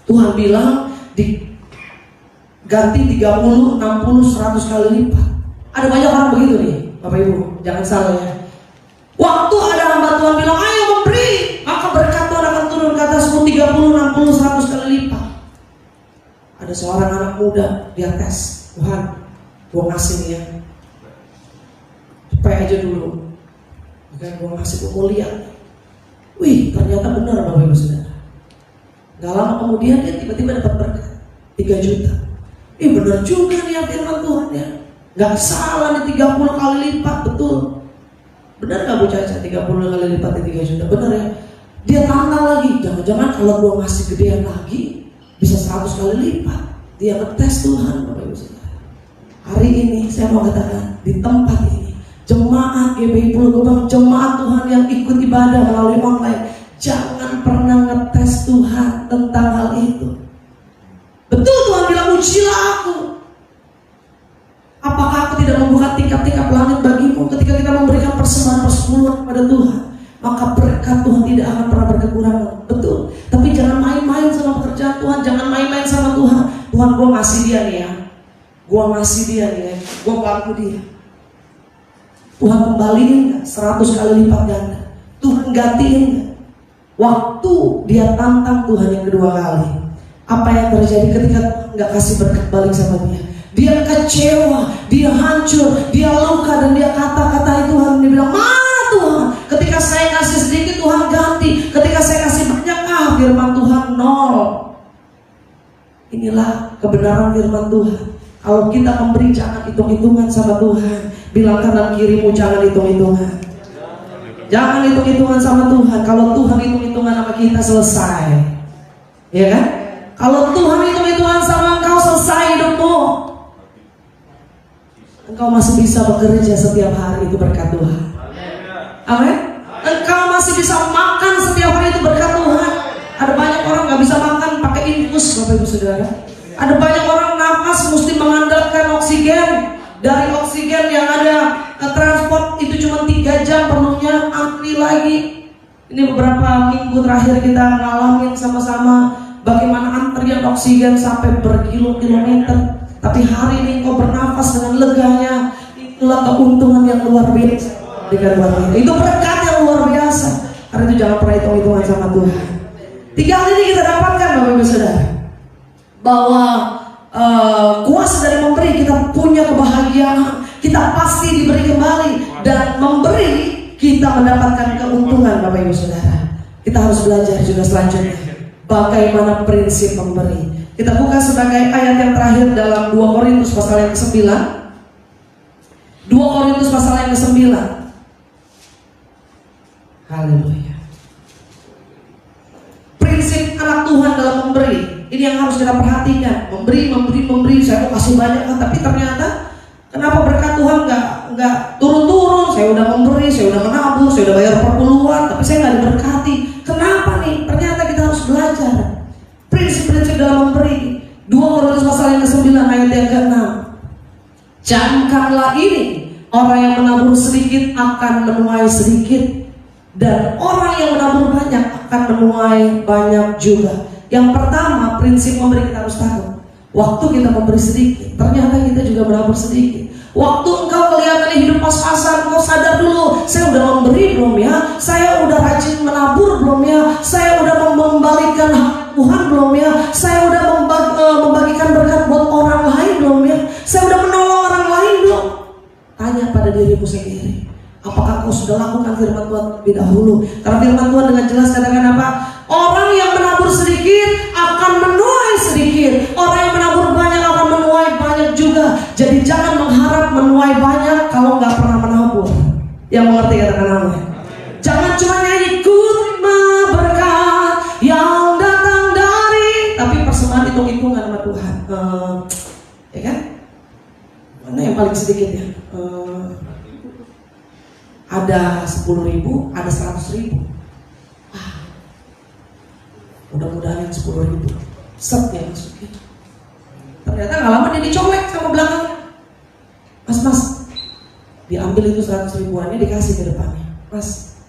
Tuhan bilang diganti 30, 60, 100 kali lipat. Ada banyak orang begitu nih, Bapak Ibu, jangan salah ya. Waktu ada hamba Tuhan bilang, ayo memberi, maka berkat Tuhan akan turun ke atasmu 30, 60, 100 kali lipat. Ada seorang anak muda, dia tes, Tuhan, gua ngasih nih ya, pray aja dulu. Makanya gue ngasih, gue mau lihat. Wih, ternyata benar Bapak Ibu Saudara. Gak lama kemudian dia tiba-tiba dapat berkat 3 juta. Benar juga nih yang firman Tuhan ya. Gak salah nih, 30 kali lipat, betul. Benar gak Bu Caca 30 kali lipat di 3 juta? Benar ya. Dia tantang lagi, jangan-jangan kalau gue ngasih gedean lagi bisa 100 kali lipat. Dia ngetes Tuhan Bapak Ibu Saudara. Hari ini saya mau katakan di tempat ini, jemaat GBI Pulau Gebang, jemaat Tuhan yang ikut ibadah melalui online, jangan pernah ngetes Tuhan tentang hal itu. Betul Tuhan bilang, ujilah aku. Apakah aku tidak membuka tingkap-tingkap langit bagimu? Ketika kita memberikan persembahan persepuluhan kepada Tuhan, maka berkat Tuhan tidak akan pernah berkekurangan. Betul. Tapi jangan main-main sama pekerjaan Tuhan, jangan main-main sama Tuhan. Tuhan, gue ngasih dia nih ya, gue ngasih dia nih ya, gue bantu dia. Tuhan kembaliin gak? 100 kali lipat ganda. Tuhan gantiin gak? Waktu dia tantang Tuhan yang kedua kali, apa yang terjadi ketika gak kasih berkat balik sama dia? Dia kecewa, dia hancur, dia luka, dan dia kata-katain Tuhan. Dia bilang, mana Tuhan? Ketika saya kasih sedikit Tuhan ganti, ketika saya kasih banyak firman Tuhan nol. Inilah kebenaran firman Tuhan. Kalau kita memberi jangan hitung-hitungan sama Tuhan. Bilang kanan kirimu jangan hitung-hitungan. Jangan hitung-hitungan sama Tuhan. Kalau Tuhan hitung-hitungan sama kita selesai, ya kan? Kalau Tuhan hitung-hitungan sama engkau selesai hidupmu. Engkau masih bisa bekerja setiap hari, itu berkat Tuhan. Amin. Engkau masih bisa makan setiap hari, itu berkat Tuhan. Ada banyak orang gak bisa makan pakai infus Bapak Ibu Saudara. Ada banyak orang nafas mesti mengandalkan oksigen. Dari oksigen yang ada transport itu cuma 3 jam perlunya, antri lagi. Ini beberapa minggu terakhir kita ngalamin sama-sama bagaimana antrian oksigen sampai berkilo-kilometer. Tapi hari ini kau bernafas dengan leganya. Itulah keuntungan yang luar biasa. Itu berkat yang luar biasa. Karena itu jangan pernah hitung-hitungan sama Tuhan. 3 hal ini kita dapatkan Bapak Ibu Saudara, bahwa kuasa dari memberi, kita punya kebahagiaan, kita pasti diberi kembali, dan memberi kita mendapatkan keuntungan Bapak Ibu Saudara. Kita harus belajar juga selanjutnya bagaimana prinsip memberi. Kita buka sebagai ayat yang terakhir dalam 2 Korintus pasal yang ke-9. 2 Korintus pasal yang ke-9. Haleluya. Prinsip anak Tuhan dalam memberi, ini yang harus kita perhatikan. Memberi, saya mau kasih banyak kan, tapi ternyata kenapa berkat Tuhan nggak turun-turun? Saya udah memberi, saya udah menabur, saya udah bayar perpuluhan, tapi saya nggak diberkati. Kenapa nih? Ternyata kita harus belajar prinsip-prinsip dalam memberi. 2 Korintus pasal yang ke-9 ayat yang ke-6. Camkanlah ini, orang yang menabur sedikit akan menuai sedikit, dan orang yang menabur banyak akan menuai banyak juga. Yang pertama, prinsip memberi, kita harus tahu. Waktu kita memberi sedikit, ternyata kita juga menabur sedikit. Waktu engkau kelihatannya hidup pas-pasan, engkau sadar dulu, saya udah memberi belum ya? Saya udah rajin menabur belum ya? Saya udah membalikan Tuhan belum ya? Saya udah membagikan berkat buat orang lain belum ya? Saya udah menolong orang lain belum? Tanya pada dirimu sendiri, apakah kau sudah lakukan firman Tuhan lebih dahulu? Karena firman Tuhan dengan jelas katakan apa? Orang yang menabur sedikit akan menuai sedikit. Orang yang menabur banyak akan menuai banyak juga. Jadi jangan mengharap menuai banyak kalau nggak pernah menabur. Yang mengerti katakan amin. Jangan cuma nyanyi kurma berkat yang datang dari, tapi persembahan hitung-hitungan sama Tuhan. Ya kan? Mana yang paling sedikit ya? Ada 10.000, ada 100.000. Mudah-mudahan yang 10.000 set ya masukin. Ternyata gak lama dia dicolek sama belakangnya. Mas, diambil itu 100 ribuannya, dikasih ke depannya. Mas,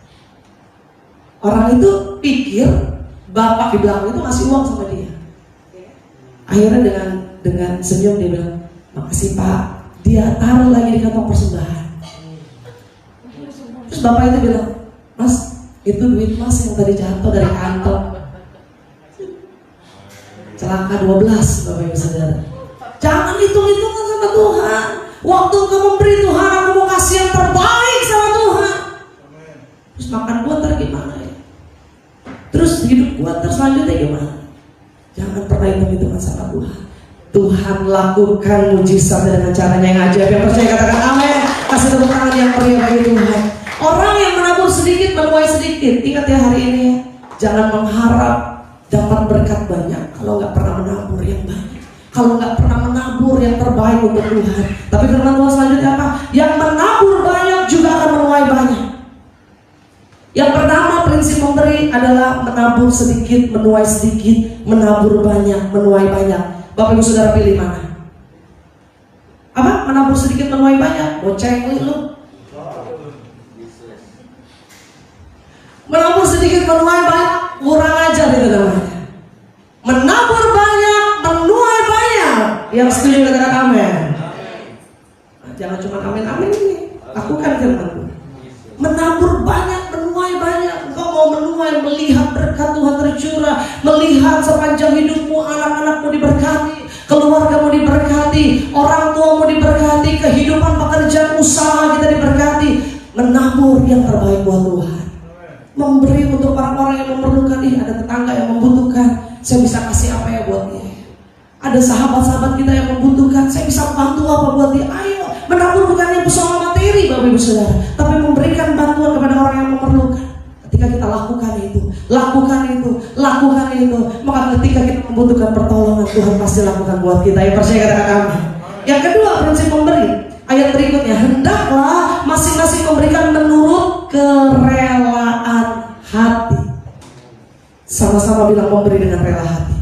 orang itu pikir bapak di belakang itu ngasih uang sama dia. Akhirnya dengan senyum dia bilang, makasih pak. Dia taruh lagi di kantong persembahan. Terus bapak itu bilang, mas, itu duit mas yang tadi jatuh dari kantong. Celaka 12 Bapak Ibu Saudara. Jangan hitung-hitungan sama Tuhan. Waktu engkau memberi, Tuhan, aku mau kasih yang terbaik Terus makan gua ntar gimana ya? Terus hidup gua ntar selanjutnya gimana? Jangan pernah hitung-hitungan sama Tuhan. Tuhan lakukan mujizat dengan caranya yang ajaib. Yang percaya katakan amin. Kasih tepuk tangan yang meriah bagi Tuhan. Orang yang menabur sedikit menuai sedikit. Ingat ya hari ini ya, jangan mengharap dapat berkat banyak kalau nggak pernah menabur yang banyak. Kalau nggak pernah menabur yang terbaik untuk Tuhan. Tapi firman Tuhan selanjutnya apa? Yang menabur banyak juga akan menuai banyak. Yang pertama prinsip memberi adalah menabur sedikit, menuai sedikit, menabur banyak, menuai banyak. Bapak Ibu Saudara pilih mana? Apa? Menabur sedikit, menuai banyak. Boceng lu. Menabur sedikit, menuai banyak, kurang ajar itu namanya. Menabur banyak, menuai banyak. Yang setuju katakan amin. Nah, jangan cuma amin amin ini. Lakukan firman Tuhan. Menabur banyak, menuai banyak. Engkau mau menuai, melihat berkat Tuhan tercurah, melihat sepanjang hidupmu anak-anakmu diberkati, keluargamu diberkati, orang tuamu diberkati, kehidupan pekerjaan usaha kita diberkati. Menabur yang terbaik buat Tuhan. Memberi untuk orang-orang yang memerlukan. Ada tetangga yang membutuhkan, saya bisa kasih apa ya buat dia. Ada sahabat-sahabat kita yang membutuhkan, saya bisa bantu apa buat dia. Ayo, menabur bukannya persoalan materi Bapak Ibu Saudara, tapi memberikan bantuan kepada orang yang memerlukan. Ketika kita lakukan itu, maka ketika kita membutuhkan pertolongan, Tuhan pasti lakukan buat kita. Yang percaya katakan amin. Yang kedua prinsip memberi, ayat berikutnya, hendaklah masing-masing memberikan menurut kerelaan hati. Sama-sama bilang memberi dengan rela hati.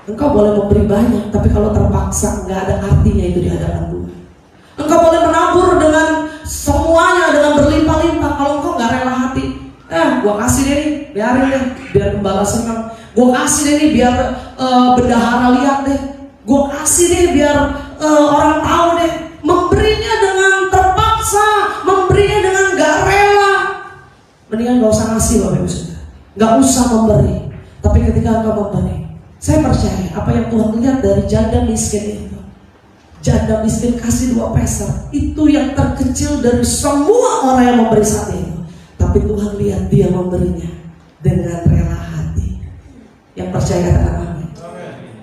Engkau boleh memberi banyak, tapi kalau terpaksa nggak ada artinya itu di hadapan Tuhan. Engkau boleh menabur dengan semuanya, dengan berlimpah-limpah. Kalau engkau nggak rela hati, gua kasih deh nih, biarin deh, biar gembala senang. Gua kasih deh nih, biar bendahara lihat deh. Gua kasih deh, biar orang tahu deh. Memberinya dengan terpaksa, memberinya dengan nggak rela. Mendingan nggak usah ngasih Bapak Ibu Saudara, nggak usah memberi. Tapi ketika engkau memberi, saya percaya apa yang Tuhan lihat dari janda miskin itu. Janda miskin kasih 2 peser. Itu yang terkecil dari semua orang yang memberi saat itu. Tapi Tuhan lihat dia memberinya dengan rela hati. Yang percaya katakan amin.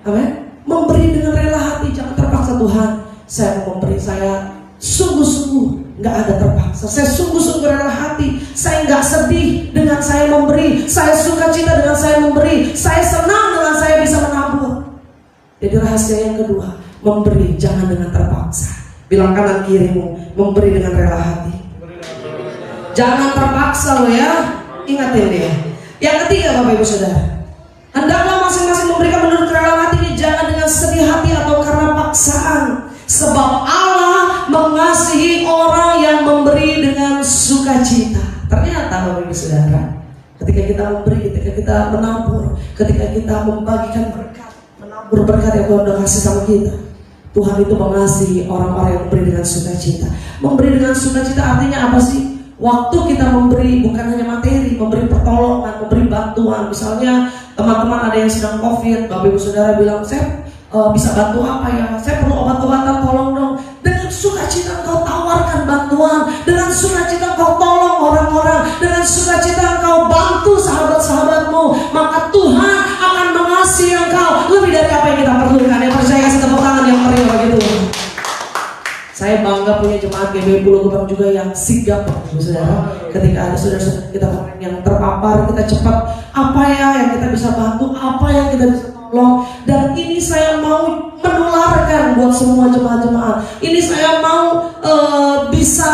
Amin. Memberi dengan rela hati, jangan terpaksa. Tuhan, saya mau memberi, saya sungguh-sungguh, nggak ada terpaksa. Saya sungguh-sungguh rela hati. Saya nggak sedih dengan saya memberi. Saya sukacita dengan saya memberi. Saya senang dengan saya bisa menabur. Jadi rahasia yang kedua, memberi jangan dengan terpaksa. Bilang kanan kirimu, memberi dengan rela hati. Jangan terpaksa lo ya. Ingatin dia. Yang ketiga Bapak Ibu Saudara, hendaklah masing-masing memberikan menurut kerelaan hati ini, jangan dengan sedih hati atau karena paksaan. Sebab Allah mengasihi orang yang memberi dengan sukacita. Ternyata Bapak Ibu Saudara, ketika kita memberi, ketika kita menabur, ketika kita membagikan berkat, menabur berkat yang Tuhan udah kasih sama kita, Tuhan itu mengasihi orang-orang yang memberi dengan sukacita. Memberi dengan sukacita artinya apa sih? Waktu kita memberi bukan hanya materi, memberi pertolongan, memberi bantuan. Misalnya teman-teman ada yang sedang COVID, Bapak Ibu Saudara bilang, saya bisa bantu apa ya? Saya perlu obat-obatan, tolong dong. Dengan sukacita engkau tawarkan bantuan, dengan sukacita engkau tolong orang-orang, dengan sukacita engkau bantu sahabat-sahabatmu, maka Tuhan akan mengasihi engkau lebih dari apa yang kita perlukan. Yang percaya kasih tepuk tangan yang meriah bagi Tuhan. Saya bangga punya jemaat GBI Pulau Gebang juga yang sigap, saudara. Ketika ada saudara-saudara kita yang terpapar, kita cepat apa ya yang kita bisa bantu, apa yang kita bisa tolong. Dan ini saya mau menularkan buat semua jemaat-jemaat. Ini saya mau bisa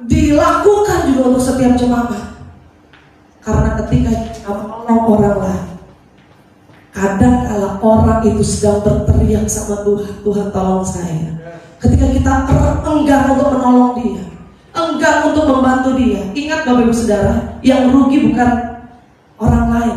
dilakukan juga untuk setiap jemaat. Karena ketika kita menolong orang lain, kadang kala orang itu sedang berteriak sama Tuhan, Tuhan tolong saya. Ketika kita enggan untuk menolong dia, enggan untuk membantu dia, ingat Bapak Ibu Saudara, yang rugi bukan orang lain,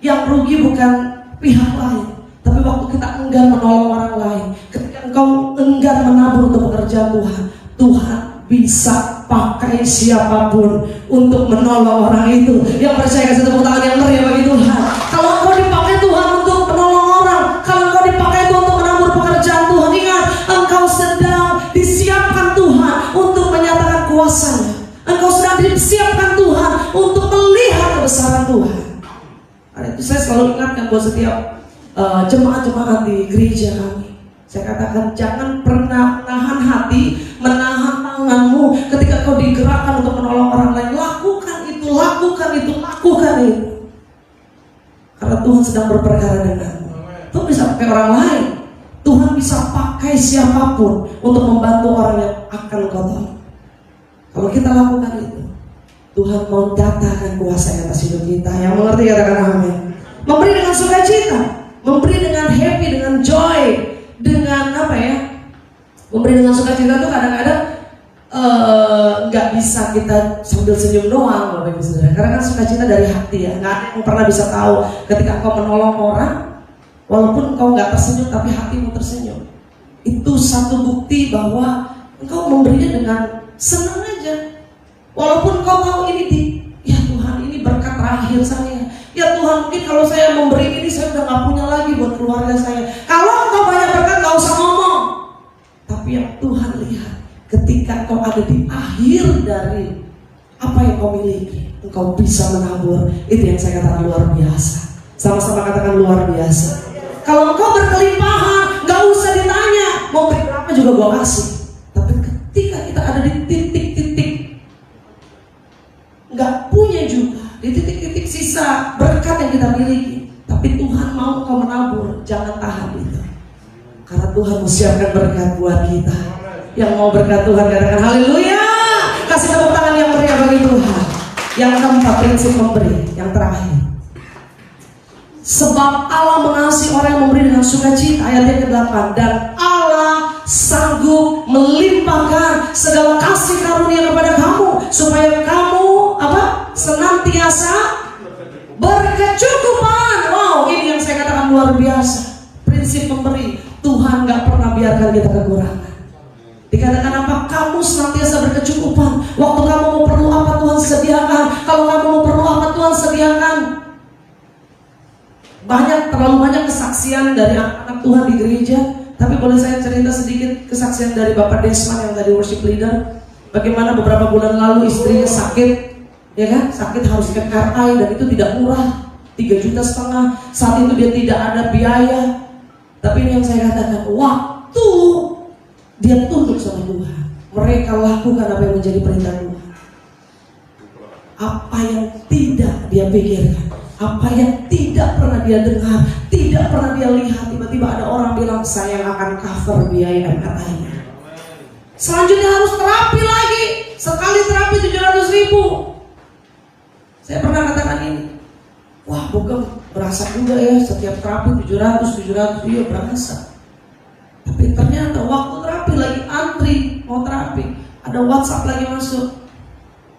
yang rugi bukan pihak lain, tapi waktu kita enggan menolong orang lain, ketika engkau enggan menabur untuk pekerjaan Tuhan, Tuhan bisa pakai siapapun untuk menolong orang itu. Yang percaya kasih tepuk tangan yang meriah bagi Tuhan. Kalau engkau dipakai Tuhan untuk menolong orang, kalau engkau dipakai Tuhan untuk menabur pekerjaan Tuhan, ingat engkau sedang disiapkan Tuhan untuk menyatakan kuasanya. Engkau sedang disiapkan Tuhan untuk melihat kebesaran Tuhan. Karena itu saya selalu ingatkan buat setiap jemaat-jemaat di gereja kami. Saya katakan jangan pernah menahan hati, menahan tanganmu ketika kau digerakkan untuk menolong orang lain. Lakukan itu, lakukan itu, lakukan itu. Karena Tuhan sedang berperkara denganmu. Tuhan bisa pakai orang lain. Tuhan bisa pakai siapapun untuk membantu orang yang akan kau tolong. Kalau kita lakukan itu, Tuhan mau datangkan kuasa atas hidup kita. Yang mengerti katakan amin. Memberi dengan sukacita, memberi dengan happy, dengan joy, dengan apa ya? Memberi dengan sukacita itu kadang-kadang nggak bisa kita sambil senyum doang, Bapak Ibu Saudara. Karena kan sukacita dari hati ya. Nggak ada yang pernah bisa tahu ketika kau menolong orang, walaupun kau nggak tersenyum tapi hatimu tersenyum. Itu satu bukti bahwa engkau memberinya dengan senang aja. Walaupun kau tahu ya Tuhan ini berkat terakhir saya. Ya Tuhan mungkin kalau saya memberi ini saya udah gak punya lagi buat keluarga saya. Kalau engkau banyak berkat gak usah ngomong. Tapi yang Tuhan lihat ketika kau ada di akhir dari apa yang kau miliki, engkau bisa menabur. Itu yang saya katakan luar biasa. Sama-sama katakan luar biasa. Kalau engkau berkelimpahan gak usah ditanya mau beri berapa juga gua kasih. Tapi ketika kita ada di titik-titik gak punya juga, di titik-titik sisa berkat yang kita miliki, tapi Tuhan mau kau menabur, jangan tahan itu. Karena Tuhan mau siapkan berkat buat kita. Yang mau berkat Tuhan katakan haleluya. Kasih tepuk tangan yang meriah bagi Tuhan. Yang keempat, prinsip memberi. Yang terakhir, sebab Allah mengasihi orang yang memberi dengan sukacita. Ayat yang ke-8, dan Allah sanggup melimpahkan segala kasih karunia kepada kamu supaya kamu senantiasa berkecukupan. Wow, ini yang saya katakan luar biasa. Prinsip memberi. Tuhan gak pernah biarkan kita kekurangan. Dikatakan apa? Kamu senantiasa berkecukupan. Waktu kamu mau perlu apa Tuhan sediakan. Kalau kamu mau perlu apa Tuhan sediakan. Terlalu banyak kesaksian dari anak-anak Tuhan di gereja. Tapi boleh saya cerita sedikit kesaksian dari Bapak Desman yang tadi worship leader. Bagaimana beberapa bulan lalu istrinya sakit, ya kan? Sakit harus ke MRI dan itu tidak murah, 3,5 juta. Saat itu dia tidak ada biaya. Tapi ini yang saya katakan, waktu dia tunduk sama Tuhan, mereka lakukan apa yang menjadi perintah Tuhan. Apa yang tidak dia pikirkan, apa yang tidak pernah dia dengar, tidak pernah dia lihat, tiba-tiba ada orang bilang saya akan cover biaya MRI-nya. Selanjutnya harus terapi lagi, sekali terapi 700.000. Saya pernah katakan ini, wah bukan berasa juga ya, setiap terapi 700, iya berasa. Tapi ternyata waktu terapi lagi antri mau terapi, ada WhatsApp lagi masuk,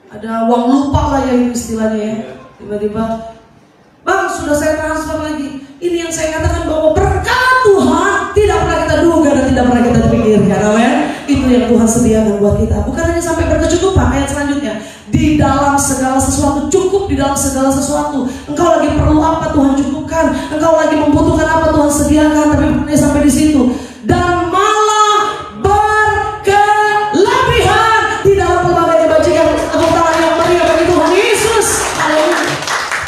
ada uang lupa lah ya istilahnya ya. Tiba-tiba, Bang sudah saya transfer lagi. Ini yang saya katakan bahwa berkat Tuhan tidak pernah kita duga dan tidak pernah kita pikirkan. Amin. Itu yang Tuhan sediakan buat kita. Bukan hanya sampai berkecukupan. Ayat selanjutnya, di dalam segala sesuatu, cukup di dalam segala sesuatu. Engkau lagi perlu apa Tuhan cukupkan. Engkau lagi membutuhkan apa Tuhan sediakan. Tapi bukan sampai di situ. Dan malah berkelebihan di dalam pelbagai kebajikan. Tepuk tangan yang meriah bagi Tuhan Yesus.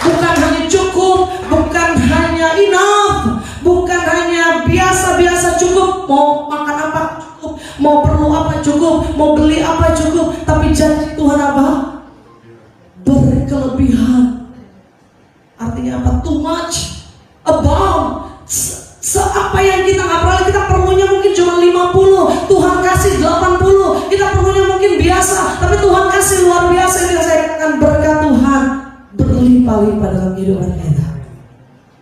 Bukan hanya cukup, bukan hanya enough, bukan hanya biasa-biasa cukup. Mau makan apa cukup, mau perlu apa cukup, mau beli apa cukup. Tapi janji Tuhan apa? Berkelebihan. Artinya apa? Too much, above. Apa yang kita nggak pernah, kita perlunya mungkin cuma 50, Tuhan kasih 80. Kita perlunya mungkin biasa, tapi Tuhan kasih luar biasa. Ini yang saya katakan berkat Tuhan berlimpah-limpah dalam kehidupan kita.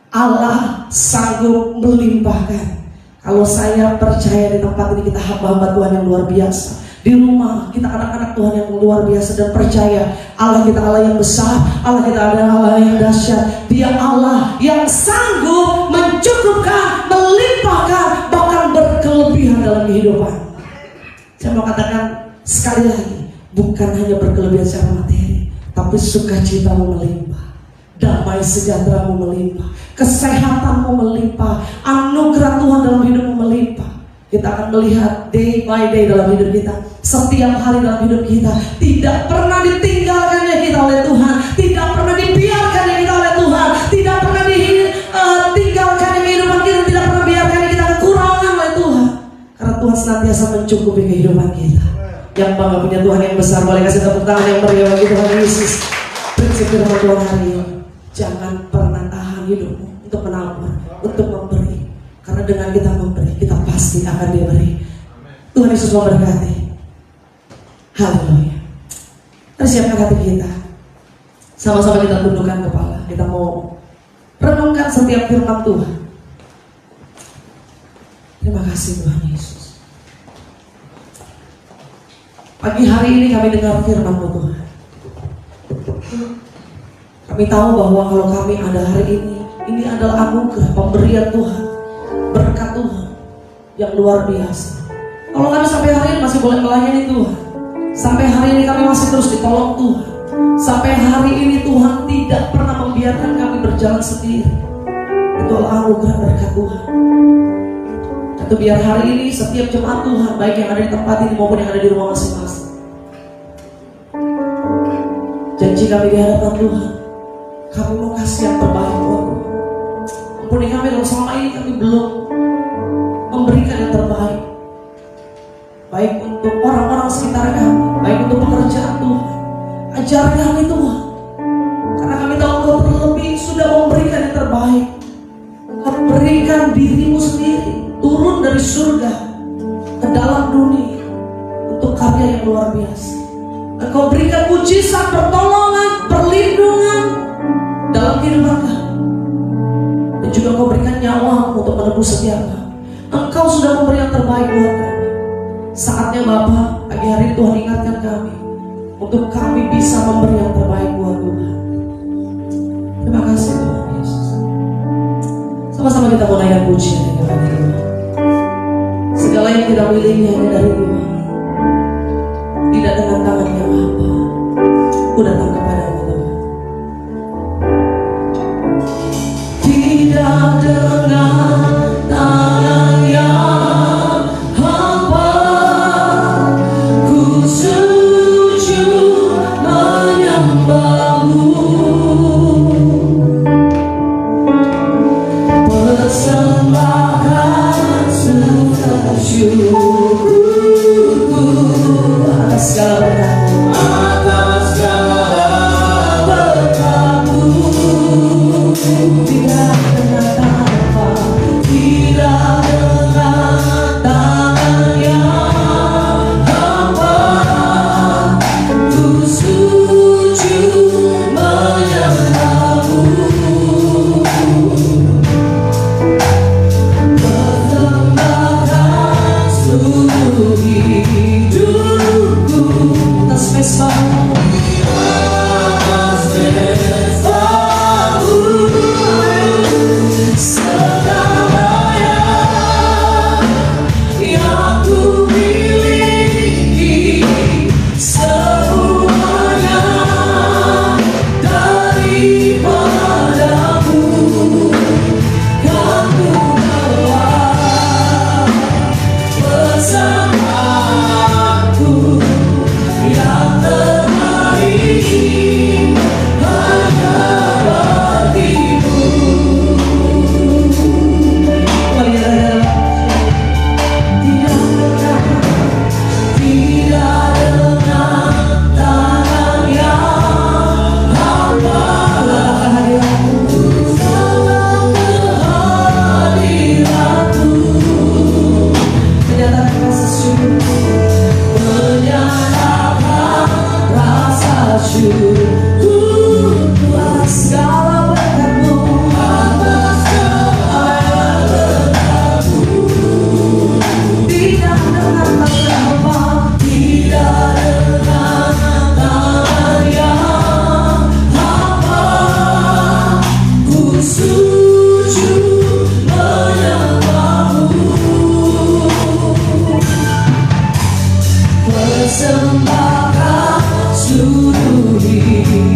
Allah sanggup melimpahkan. Kalau saya percaya di tempat ini kita hamba-hamba Tuhan yang luar biasa. Di rumah kita anak-anak Tuhan yang luar biasa dan percaya Allah kita Allah yang besar, Allah kita adalah Allah yang dahsyat. Dia Allah yang sanggup mencukupkan, melimpahkan, bahkan berkelebihan dalam kehidupan. Saya mau katakan sekali lagi, bukan hanya berkelebihan secara materi, tapi sukacitamu melimpah, damai sejahteramu melimpah, kesehatanmu melimpah, anugerah Tuhan dalam hidupmu melimpah. Kita akan melihat day by day dalam hidup kita, setiap hari dalam hidup kita, tidak pernah ditinggalkannya senantiasa mencukupi kehidupan kita. Yang bangga punya Tuhan yang besar, boleh kasih tepuk tangan yang meriah bagi Tuhan Yesus. Prinsip firman Tuhan hari ini, jangan pernah tahan hidupmu untuk menabur, untuk memberi. Karena dengan kita memberi, kita pasti akan diberi. Tuhan Yesus memberkati. Haleluya. Kita siapkan hati kita. Sama-sama kita tundukkan kepala. Kita mau renungkan setiap firman Tuhan. Terima kasih Tuhan Yesus. Pagi hari ini kami dengar firman-Mu Tuhan. Kami tahu bahwa kalau kami ada hari ini adalah anugerah pemberian Tuhan, berkat Tuhan yang luar biasa. Kalau kami sampai hari ini masih boleh melayani Tuhan, sampai hari ini kami masih terus ditolong Tuhan, sampai hari ini Tuhan tidak pernah membiarkan kami berjalan sendiri. Itu adalah anugerah berkat Tuhan. Itu biar hari ini setiap jemaat Tuhan, baik yang ada di tempat ini maupun yang ada di rumah masing-masing, janji kami di hadapan Tuhan, kami mau kasih yang terbaik buat Tuhan. Ampuni kami kalau selama ini kami belum memberikan yang terbaik, baik untuk orang-orang sekitar kami, baik untuk pekerjaan Tuhan. Ajar kami Tuhan, karena kami tahu Engkau terlebih sudah memberikan yang terbaik. Engkau berikan dirimu sendiri turun dari surga ke dalam dunia untuk karya yang luar biasa. Engkau berikan mujizat, pertolongan, perlindungan dalam kehidupan kami, dan juga Engkau berikan nyawa untuk menebus setiap kami. Engkau sudah memberi yang terbaik buat kami. Saatnya Bapa, pagi hari ini Tuhan ingatkan kami untuk kami bisa memberi yang terbaik buat Tuhan. Terima kasih Tuhan Yesus. Sama-sama kita mau naikkan pujian yang kepada Tuhan. Segala yang kita miliki hanya dari Tuhan, tidak dengan tangan yang hampa. Ku datang kepadamu Tuhan. Tidak dengan tangan yang hampa, ku sujud menyembahmu. Persembahkan syukurku atas segala berkat-Mu, tidak dengan tanpa, tidak dengan tangan yang hampa, ku sujud menyembahmu. Persembahkan seluruh hidupku atas mesbah-Mu, atas mesbah-Mu, segala yang ku miliki, semuanya daripada-Mu. Kan ku bawa bersamaku yang terbaik hanya bagimu. Tidak dengan tangan yang hampa, sama kehadiran-Mu, menyatakan rasa syukur, menyatakan rasa syukur atas segala berkat-Mu, atas segala berkat-Mu. Tidak dengan tangan hampa, tidak dengan tangan yang hampa, ku sujud menyembahmu. Persembahkan seluruh hidup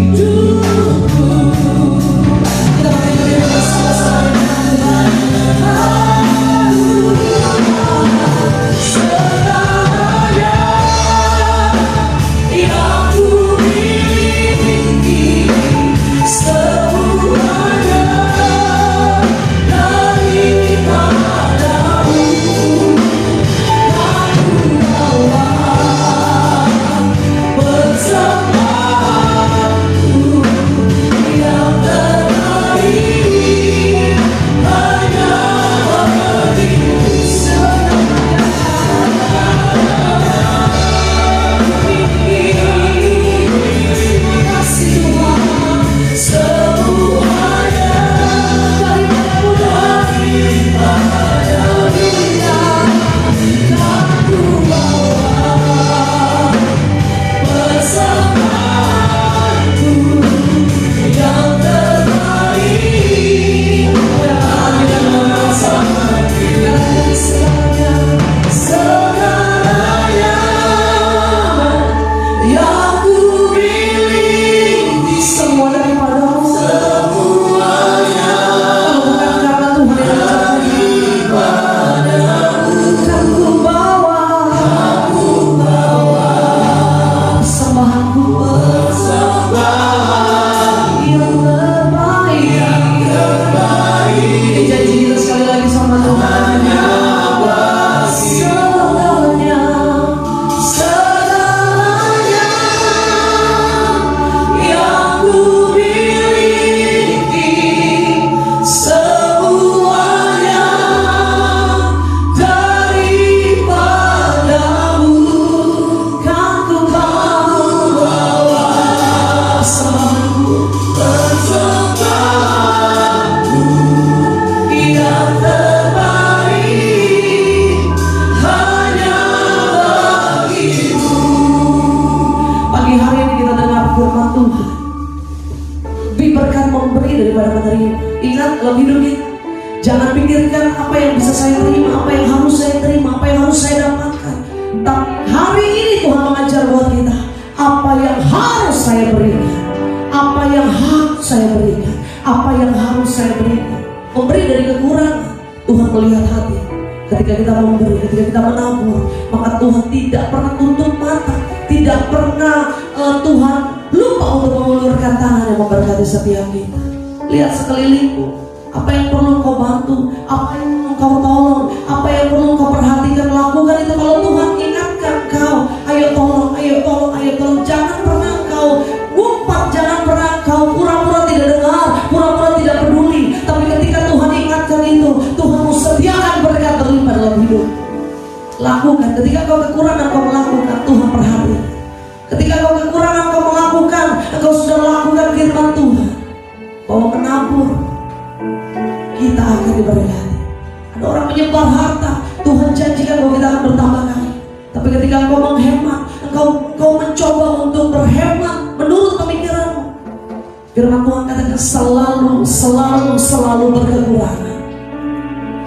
persembahan yang terbaik. Janji kita sekali lagi sama Tuhan. Segalanya, segalanya yang ku miliki, semuanya daripadamu, kan ku bawa selalu persembahanku yang terbaik hanya bagimu. Pagi hari ini kita dengar firman Tuhan. Lebih berkat memberi daripada menerima. Ingat dalam hidup kita, jangan pikirkan apa yang bisa saya terima, apa yang harus saya terima, apa yang harus saya dapatkan. Tapi hari ini Tuhan mengajar buat kita, apa yang harus saya berikan, apa yang harus saya berikan, apa yang harus saya berikan. Memberi dari kekurangan, Tuhan melihat hati. Ketika kita memberi, ketika kita menabur, maka Tuhan tidak pernah tutup mata, tidak pernah Tuhan lupa untuk mengulurkan tangan yang memberkati setiap kita. Lihat sekelilingmu, apa yang perlu kau bantu, apa yang perlu kau tolong, apa yang perlu kau perhatikan, lakukan itu. Kalau Tuhan ingatkan kau, ayo tolong, ayo tolong, ayo tolong. Jangan pernah kau ngumpat, jangan pernah kau pura-pura tidak dengar, pura-pura tidak peduli. Tapi ketika Tuhan ingatkan itu, Tuhan mau sediakan berkat berlimpah dalam hidup. Lakukan. Ketika kau kekurangan, kau melakukan, Tuhan perhatikan. Ketika kau kekurangan, kau melakukan, engkau sudah melakukan firman Tuhan bahwa menabur kita akan diberkati. Ada orang menyebar harta, Tuhan janjikan bahwa kita akan bertambah kali. Tapi ketika engkau menghemat, engkau mencoba untuk berhemat menurut pemikiranmu, firman Tuhan katakan selalu berkekurangan.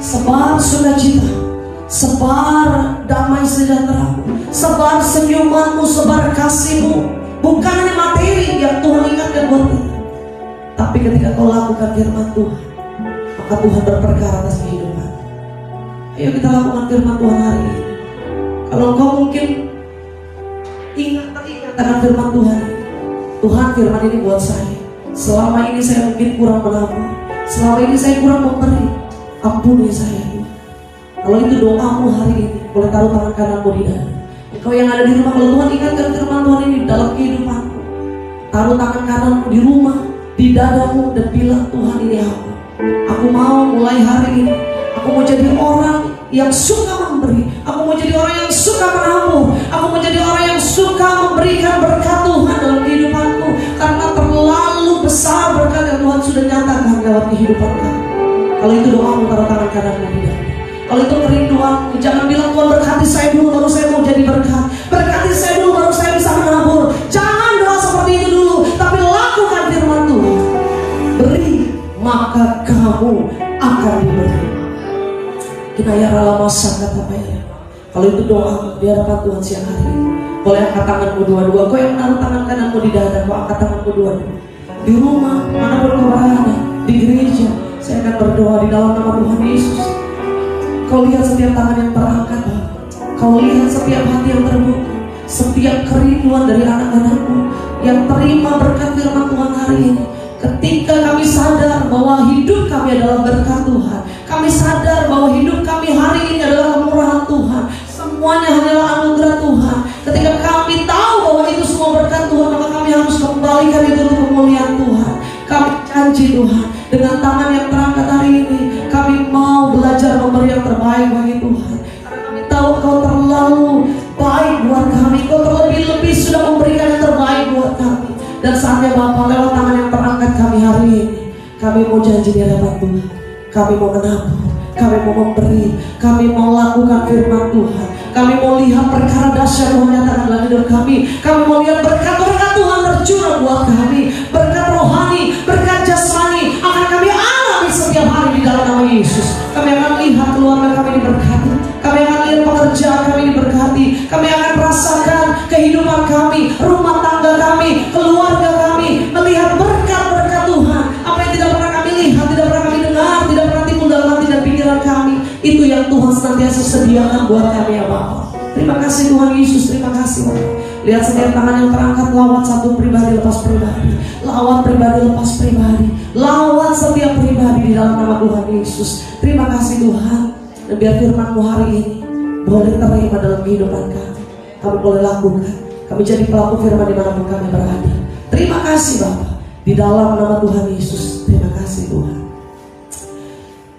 Sebar sukacita, sebar damai sejahtera, sebar senyumanmu, sebar kasihmu. Bukan hanya materi yang Tuhan ingatkan buat kita, tapi ketika kau lakukan firman Tuhan, maka Tuhan berperkara atas kehidupan. Ayo kita lakukan firman Tuhan hari ini. Kalau kau mungkin teringat akan firman Tuhan, Tuhan firman ini buat saya. Selama ini saya mungkin kurang menabur, selama ini saya kurang memberi, ampuni saya. Kalau itu doamu hari ini, boleh taruh tangan kananmu di dada. Engkau yang ada di rumah, kalau Tuhan ingatkan firman Tuhan ini dalam kehidupanmu, taruh tangan kananmu di rumah, di dadamu, dan bilang, Tuhan ini aku mau mulai hari ini, aku mau jadi orang yang suka memberi, aku mau jadi orang yang suka menabur, aku mau jadi orang yang suka memberikan berkat Tuhan dalam kehidupanku, karena terlalu besar berkat yang Tuhan sudah nyatakan lewat kehidupan kamu. Kalau itu doamu, taruh tangan kananmu di dada. Kalau itu kerinduanmu, jangan bilang Tuhan berkati saya dulu baru saya mau jadi berkat, berkati saya dulu baru saya bisa menabur. Jangan doa seperti itu dulu, tapi lakukan firman Tuhan. Beri, maka kamu akan diberi. Kita ya rela masak kata apa ya. Kalau itu doa di hadapan Tuhan siang hari ini, boleh angkat tanganmu dua-dua. Kau yang menaruh tangan kananmu di dada, kau angkat tanganmu dua-dua. Di rumah, manapun kau berada, di gereja, saya akan berdoa di dalam nama Tuhan Yesus. Kau lihat setiap tangan yang terangkat, kau lihat setiap hati yang terbuka, setiap kerinduan dari anak-anakmu yang terima berkat firman Tuhan hari ini. Ketika kami sadar bahwa hidup kami adalah berkat Tuhan, kami sadar bahwa hidup kami hari ini adalah kemurahan Tuhan, semuanya hanyalah anugerah Tuhan. Ketika kami tahu bahwa itu semua berkat Tuhan, maka kami harus kembalikan itu untuk kemuliaan Tuhan. Kami janji Tuhan, dengan tangan yang terangkat hari ini, kami mau belajar memberi yang terbaik bagi Tuhan. Karena kami tahu Kau terlalu baik buat kami, Kau terlebih-lebih sudah memberikan yang terbaik buat kami. Dan saatnya Bapa, lewat tangan yang terangkat kami hari ini, kami mau janji di hadapan Tuhan. Kami mau menabur, kami mau memberi, kami mau lakukan firman Tuhan. Kami mau lihat perkara dahsyat Tuhan nyatakan dalam hidup kami. Kami mau lihat berkat-berkat Tuhan tercurah buat kami. Berkat rohani, berkat jasmani akan kami alami setiap hari di dalam nama Yesus. Kami akan lihat keluarga kami diberkati, kami akan lihat pekerjaan kami diberkati, kami akan rasakan kehidupan kami, rumah tangga kami, keluarga kami, melihat berkat-berkat Tuhan. Apa yang tidak pernah kami lihat, tidak pernah kami dengar, tidak pernah timbul dalam hati dan pikiran kami, itu yang Tuhan senantiasa sediakan buat kami ya Bapa. Terima kasih Tuhan Yesus, terima kasih Bapak. Lihat setiap tangan yang terangkat, lawat satu pribadi lepas pribadi, lawat pribadi lepas pribadi, lawat setiap pribadi di dalam nama Tuhan Yesus. Terima kasih Tuhan. Dan biar firman-Mu hari ini boleh terima dalam kehidupan kami. Kami boleh lakukan, kami jadi pelaku firman dimanapun kami berada. Terima kasih Bapak, di dalam nama Tuhan Yesus. Terima kasih Tuhan.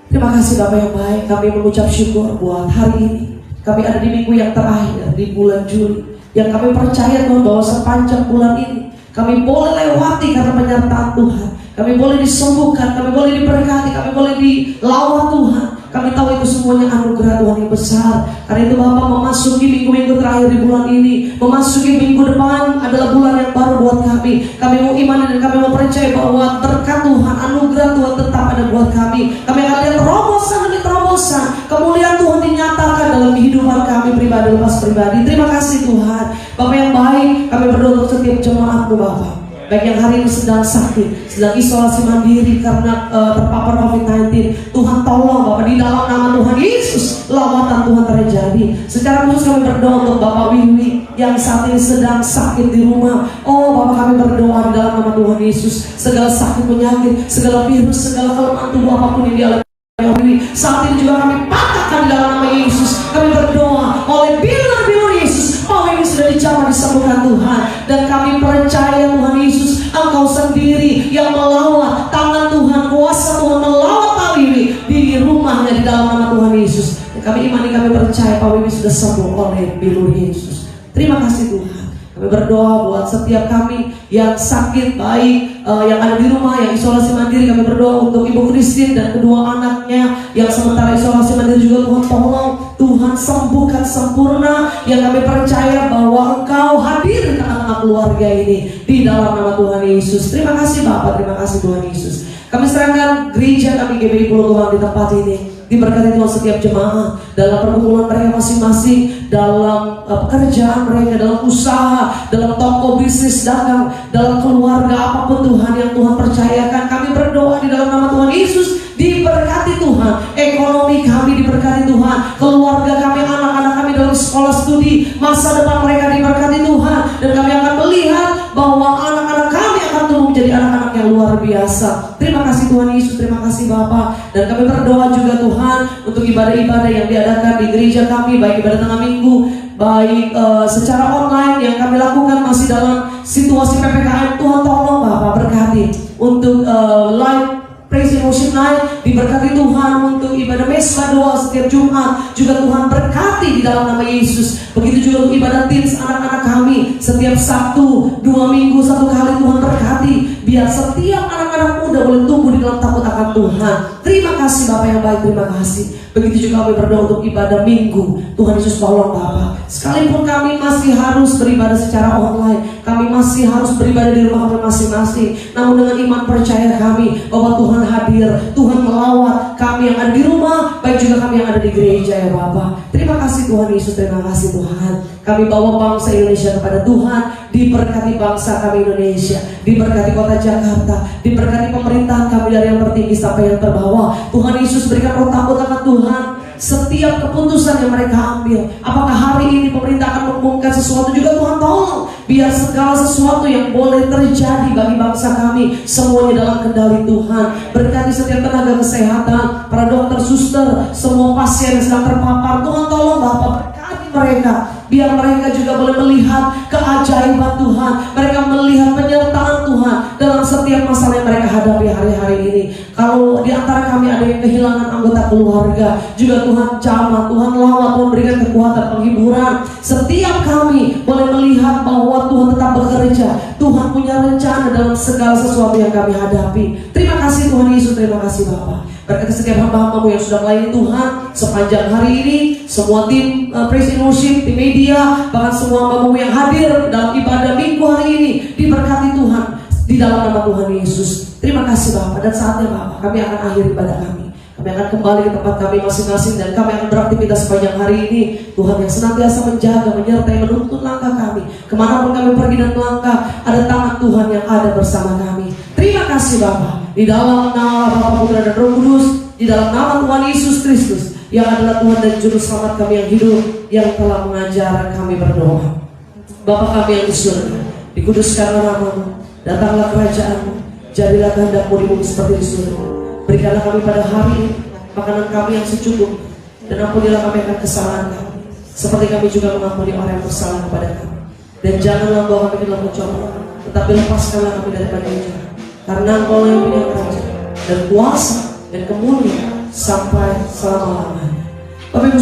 Terima kasih Bapak yang baik. Kami mengucap syukur buat hari ini. Kami ada di minggu yang terakhir di bulan Juli, yang kami percaya Tuhan bahwa sepanjang bulan ini kami boleh lewati karena penyertaan Tuhan. Kami boleh disembuhkan, kami boleh diberkati, kami boleh dilawat Tuhan. Kami tahu itu semuanya anugerah Tuhan yang besar. Karena itu Bapak, memasuki minggu-minggu terakhir di bulan ini, memasuki minggu depan adalah bulan yang baru buat kami. Kami mau iman dan kami mau percaya bahwa berkat Tuhan, anugerah Tuhan tetap ada buat kami. Kami akan lihat terobosan demi terobosan, kemuliaan Tuhan dinyatakan dalam kehidupan kami pribadi lepas pribadi. Terima kasih Tuhan. Bapak yang baik, kami berdoa untuk setiap jemaat-Mu Bapak, baik yang hari ini sedang sakit, sedang isolasi mandiri karena terpapar COVID-19. Tuhan tolong Bapak, di dalam nama Tuhan Yesus, lawatan Tuhan terjadi. Secara khusus kami berdoa untuk Bapak Wiwi yang saat ini sedang sakit di rumah. Oh Bapak, kami berdoa di dalam nama Tuhan Yesus, segala sakit penyakit, segala virus, segala kelemahan tubuh apapun yang dialami Wiwi saat ini juga kami patahkan di dalam nama Yesus. Kami berdoa oleh bilur-bilur Yesus, bahwa ini sudah dijamah disembuhkan Tuhan. Dan kami percaya Tuhan Yesus, Engkau sendiri yang melawat, tangan Tuhan, kuasa Tuhan melawat Pak Wiwi di rumahnya di dalam nama Tuhan Yesus. Dan kami imani, kami percaya Pak Wiwi sudah sembuh oleh bilur Yesus. Terima kasih Tuhan. Kami berdoa buat setiap kami yang sakit, baik yang ada di rumah, yang isolasi mandiri. Kami berdoa untuk Ibu Christine dan kedua anaknya yang sementara isolasi mandiri juga. Tuhan tolong, Tuhan sembuhkan sempurna. Yang kami percaya bahwa Engkau hadir di tengah-tengah keluarga ini di dalam nama Tuhan Yesus. Terima kasih Bapak, terima kasih Tuhan Yesus. Kami serahkan gereja kami GBI Pulau Gebang di tempat ini. Diberkati Tuhan setiap jemaah dalam pergumulan mereka masing-masing, dalam pekerjaan mereka, dalam usaha, dalam toko bisnis dagang, dalam keluarga apapun Tuhan yang Tuhan percayakan. Kami berdoa di dalam nama Tuhan Yesus, diberkati Tuhan. Ekonomi kami diberkati Tuhan, keluarga kami, anak-anak kami dalam sekolah studi, masa depan mereka diberkati Tuhan. Dan kami akan melihat bahwa anak-anak kami akan tumbuh menjadi anak-anak yang luar biasa. Terima kasih Tuhan Yesus, terima kasih Bapak. Dan kami berdoa juga Tuhan untuk ibadah-ibadah yang diadakan di gereja kami, baik ibadah tengah minggu, baik secara online yang kami lakukan masih dalam situasi PPKM. Tuhan tolong Bapak berkati untuk live praise and worship night, diberkati Tuhan untuk ibadah mesbah doa setiap Jumat, juga Tuhan berkati di dalam nama Yesus. Begitu juga untuk ibadah teens anak-anak kami setiap Sabtu 2 minggu 1 kali. Tuhan berkati, biar setiap anak-anak muda boleh tumbuh di dalam takut akan Tuhan. Terima kasih Bapak yang baik, terima kasih. Begitu juga kami berdoa untuk ibadah minggu. Tuhan Yesus tolong Bapak, sekalipun kami masih harus beribadah secara online, kami masih harus beribadah di rumah kami masing-masing, namun dengan iman percaya kami bahwa Tuhan hadir, Tuhan melawat kami yang ada di rumah, baik juga kami yang ada di gereja ya Bapak. Terima kasih Tuhan Yesus, terima kasih Tuhan. Kami bawa bangsa Indonesia kepada Tuhan. Diberkati bangsa kami Indonesia, diberkati kota Jakarta, diberkati pemerintahan kami dari yang tertinggi sampai yang terbawah. Tuhan Yesus berikan roh takut akan Tuhan. Setiap keputusan yang mereka ambil, apakah hari ini pemerintah akan mengumumkan sesuatu, juga Tuhan tolong, biar segala sesuatu yang boleh terjadi bagi bangsa kami semuanya dalam kendali Tuhan. Berkati setiap tenaga kesehatan, para dokter, suster, semua pasien yang sedang terpapar. Tuhan tolong Bapak, berkati mereka, biar mereka juga boleh melihat keajaiban Tuhan. Mereka melihat penyertaan Tuhan dalam setiap masalah yang mereka hadapi hari-hari ini. Kalau di antara kami ada yang kehilangan anggota keluarga, juga Tuhan jamah, Tuhan lawat, Tuhan berikan kekuatan, penghiburan. Setiap kami boleh melihat bahwa Tuhan tetap bekerja. Tuhan punya rencana dalam segala sesuatu yang kami hadapi. Terima kasih Tuhan Yesus, terima kasih Bapak. Berkati setiap hamba-hambamu yang sudah melayani Tuhan sepanjang hari ini, semua tim praise and worship, tim media, bahkan semua hamba-hambamu yang hadir dalam ibadah minggu hari ini, diberkati Tuhan di dalam nama Tuhan Yesus. Terima kasih Bapak, dan saatnya Bapak kami akan akhiri ibadah kami. Kami akan kembali ke tempat kami masing-masing, dan kami akan beraktivitas sepanjang hari ini. Tuhan yang senantiasa menjaga, menyertai, menuntun langkah kami. Kemanapun kami pergi dan melangkah, ada tangan Tuhan yang ada bersama kami. Terima kasih Bapak. Di dalam nama Bapa, Putra dan Roh Kudus, di dalam nama Tuhan Yesus Kristus, yang adalah Tuhan dan Juru Selamat kami yang hidup, yang telah mengajar kami berdoa. Bapa kami yang di surga, dikuduskanlah namamu, datanglah kerajaanmu, jadilah kehendak-Mu di bumi seperti di surga. Berikanlah kami pada hari ini makanan kami yang secukupnya, dan ampunilah kami akan kesalahan kami, seperti kami juga mengampuni orang yang bersalah kepada kami. Dan janganlah bawa kami ke dalam pencobaan, tetapi lepaskanlah kami daripada yang jahat. Karena Engkau yang punya kerajaan dan kuasa dan kemuliaan sampai selama-lamanya. Bapak Ibu